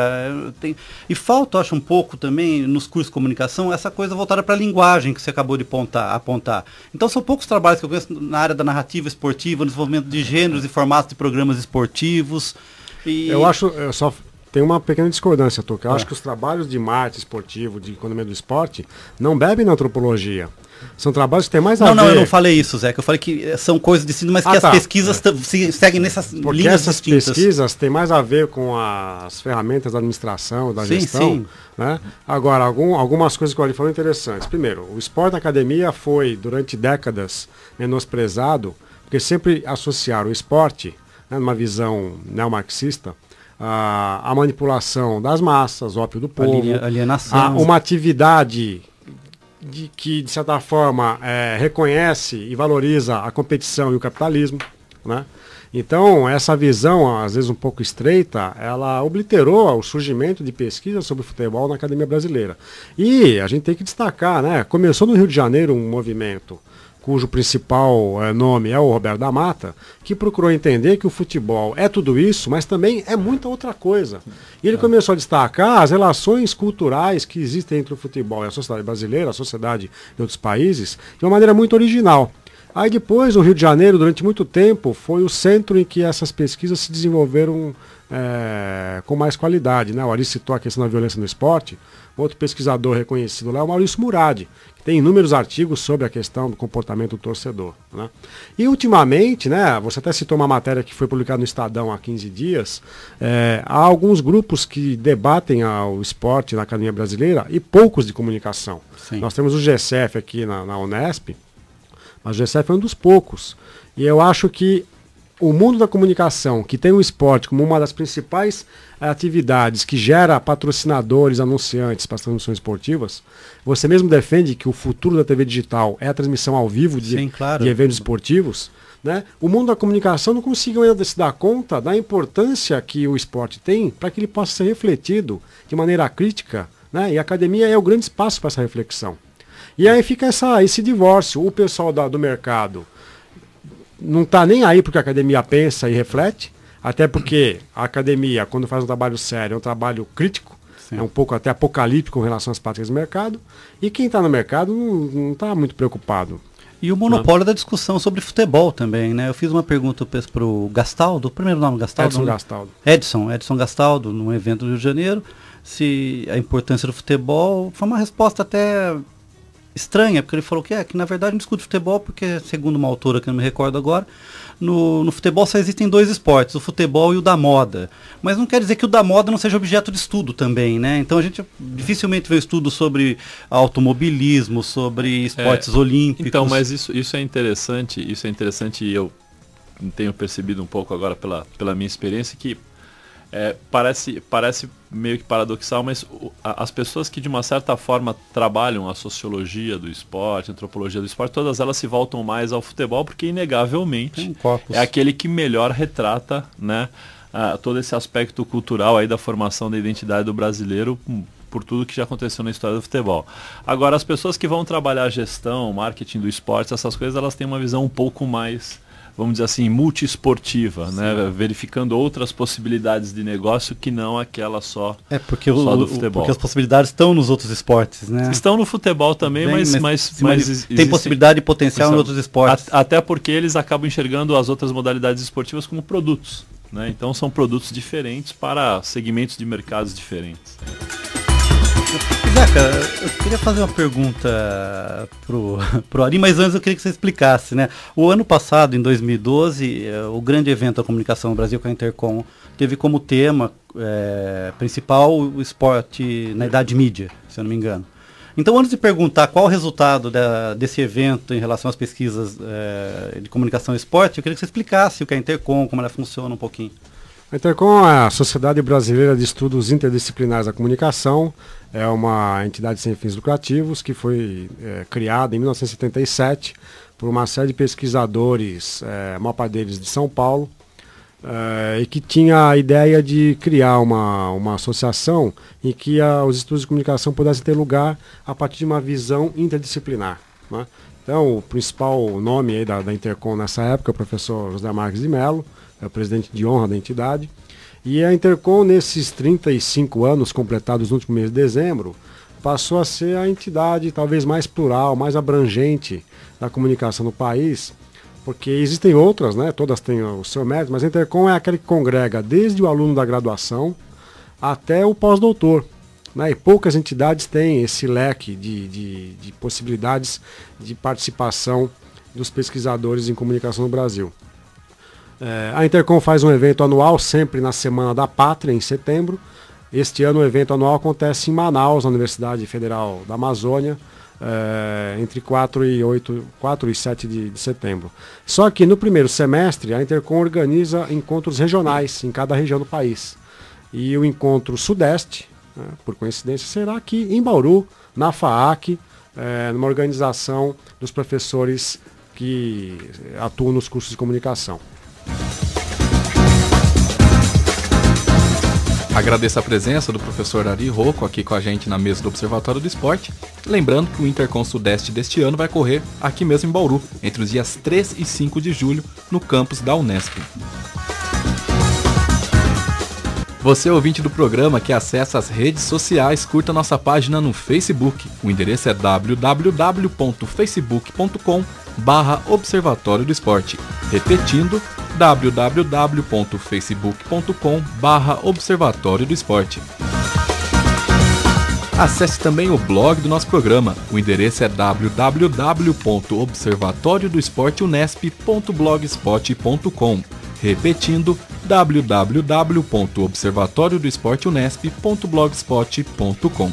E falta, acho, um pouco também, nos cursos de comunicação, essa coisa voltada para a linguagem que você acabou de apontar. Então são poucos trabalhos que eu conheço na área da narrativa esportiva, no desenvolvimento de gêneros e formatos de programas esportivos. Eu só tenho uma pequena discordância, Tuca. Eu acho que os trabalhos de marketing esportivo, de economia do esporte, não bebem na antropologia. São trabalhos que têm mais a ver... Não, eu não falei isso, Zé, que eu falei que são coisas distintas, mas que as pesquisas seguem nessas Porque linhas essas distintas. pesquisas têm mais a ver com as ferramentas da administração, da gestão. Sim. Né? Agora, algumas coisas que o Ari falou interessantes. Primeiro, o esporte na academia foi, durante décadas, menosprezado, porque sempre associaram o esporte, né, numa visão neomarxista, a manipulação das massas, ópio do povo, alienação, uma atividade que, de certa forma, reconhece e valoriza a competição e o capitalismo, né? Então, essa visão, às vezes um pouco estreita, ela obliterou o surgimento de pesquisas sobre futebol na academia brasileira. E a gente tem que destacar, né? Começou no Rio de Janeiro um movimento cujo principal nome é o Roberto da Mata, que procurou entender que o futebol é tudo isso, mas também é muita outra coisa. E ele começou a destacar as relações culturais que existem entre o futebol e a sociedade brasileira, a sociedade de outros países, de uma maneira muito original. Aí depois, o Rio de Janeiro, durante muito tempo, foi o centro em que essas pesquisas se desenvolveram com mais qualidade, né? O Ari citou a questão da violência no esporte. Outro pesquisador reconhecido lá é o Maurício Murad, que tem inúmeros artigos sobre a questão do comportamento do torcedor, né? E ultimamente, né, você até citou uma matéria que foi publicada no Estadão há 15 dias, há alguns grupos que debatem o esporte na academia brasileira e poucos de comunicação. Sim. Nós temos o GCF aqui na Unesp, mas o GCF é um dos poucos. E eu acho que o mundo da comunicação, que tem o esporte como uma das principais atividades que gera patrocinadores, anunciantes para as transmissões esportivas, você mesmo defende que o futuro da TV digital é a transmissão ao vivo de eventos esportivos, né? O mundo da comunicação não conseguiu ainda se dar conta da importância que o esporte tem para que ele possa ser refletido de maneira crítica, né? E a academia é o grande espaço para essa reflexão. E aí fica esse divórcio. O pessoal do mercado não está nem aí porque a academia pensa e reflete, até porque a academia, quando faz um trabalho sério, é um trabalho crítico, é um pouco até apocalíptico com relação às práticas do mercado, e quem está no mercado não está muito preocupado. E o monopólio da discussão sobre futebol também, né? Eu fiz uma pergunta para o Gastaldo, o primeiro nome Gastaldo? Edson Gastaldo, num evento no Rio de Janeiro, se a importância do futebol, foi uma resposta até estranha, porque ele falou que na verdade não discute futebol, porque, segundo uma autora que eu não me recordo agora, no futebol só existem dois esportes, o futebol e o da moda. Mas não quer dizer que o da moda não seja objeto de estudo também, né? Então a gente dificilmente vê estudo sobre automobilismo, sobre esportes olímpicos. Então, mas isso é interessante, e eu tenho percebido um pouco agora pela minha experiência, que parece meio que paradoxal, mas as pessoas que de uma certa forma trabalham a sociologia do esporte, a antropologia do esporte, todas elas se voltam mais ao futebol, porque inegavelmente é aquele que melhor retrata, né, todo esse aspecto cultural aí da formação da identidade do brasileiro, por tudo que já aconteceu na história do futebol. Agora, as pessoas que vão trabalhar gestão, marketing do esporte, essas coisas, elas têm uma visão um pouco mais, vamos dizer assim, multiesportiva, né? Verificando outras possibilidades de negócio que não aquela só do futebol. Porque as possibilidades estão nos outros esportes, né? Estão no futebol também, mas tem possibilidade e potencial em outros esportes. Até porque eles acabam enxergando as outras modalidades esportivas como produtos, né? Então são produtos diferentes para segmentos de mercados diferentes. Zeca, eu queria fazer uma pergunta pro Ari, mas antes eu queria que você explicasse, né? O ano passado, em 2012, o grande evento da comunicação no Brasil, com a Intercom, teve como tema principal o esporte na idade mídia, se eu não me engano. Então, antes de perguntar qual o resultado desse evento em relação às pesquisas de comunicação e esporte, eu queria que você explicasse o que é a Intercom, como ela funciona um pouquinho. A Intercom é a Sociedade Brasileira de Estudos Interdisciplinares da Comunicação, é uma entidade sem fins lucrativos que foi criada em 1977 por uma série de pesquisadores, a maior parte deles de São Paulo, e que tinha a ideia de criar uma associação em que os estudos de comunicação pudessem ter lugar a partir de uma visão interdisciplinar, né? Então, o principal nome aí da Intercom nessa época é o professor José Marques de Mello, é o presidente de honra da entidade. E a Intercom, nesses 35 anos completados no último mês de dezembro, passou a ser a entidade talvez mais plural, mais abrangente da comunicação no país, porque existem outras, né? Todas têm o seu mérito, mas a Intercom é aquela que congrega desde o aluno da graduação até o pós-doutor, né? E poucas entidades têm esse leque de possibilidades de participação dos pesquisadores em comunicação no Brasil. A Intercom faz um evento anual sempre na Semana da Pátria, em setembro. Este ano o evento anual acontece em Manaus, na Universidade Federal da Amazônia, entre 4 e 7 de setembro. Só que no primeiro semestre a Intercom organiza encontros regionais em cada região do país. E o encontro Sudeste, por coincidência, será aqui em Bauru, na FAAC, numa organização dos professores que atuam nos cursos de comunicação. Agradeço a presença do professor Ari Rocco aqui com a gente na mesa do Observatório do Esporte. Lembrando que o Intercom Sudeste deste ano vai correr aqui mesmo em Bauru, entre os dias 3 e 5 de julho, no campus da Unesp. Você, ouvinte do programa que acessa as redes sociais, curta nossa página no Facebook. O endereço é www.facebook.com/Observatório do Esporte. Repetindo, www.facebook.com/Observatório do Esporte. Acesse também o blog do nosso programa. O endereço é www.observatoriodoesporteunesp.blogspot.com. Repetindo, www.observatoriodoesporteunesp.blogspot.com.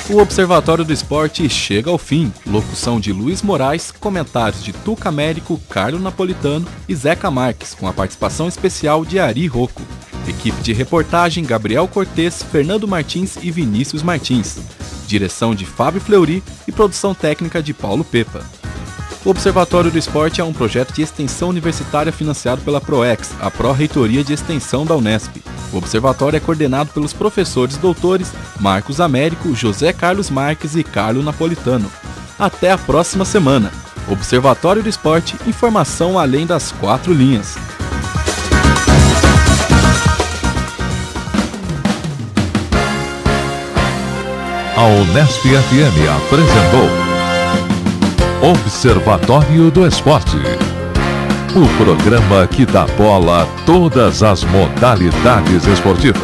O Observatório do Esporte chega ao fim. Locução de Luiz Moraes, comentários de Tuca Américo, Carlo Napolitano e Zeca Marques, com a participação especial de Ari Rocco. Equipe de reportagem Gabriel Cortez, Fernando Martins e Vinícius Martins. Direção de Fábio Fleury e produção técnica de Paulo Pepa. O Observatório do Esporte é um projeto de extensão universitária financiado pela PROEX, a Pró-Reitoria de Extensão da Unesp. O Observatório é coordenado pelos professores doutores Marcos Américo, José Carlos Marques e Carlo Napolitano. Até a próxima semana. Observatório do Esporte, informação além das 4 linhas. A Unesp FM apresentou Observatório do Esporte, o programa que dá bola a todas as modalidades esportivas.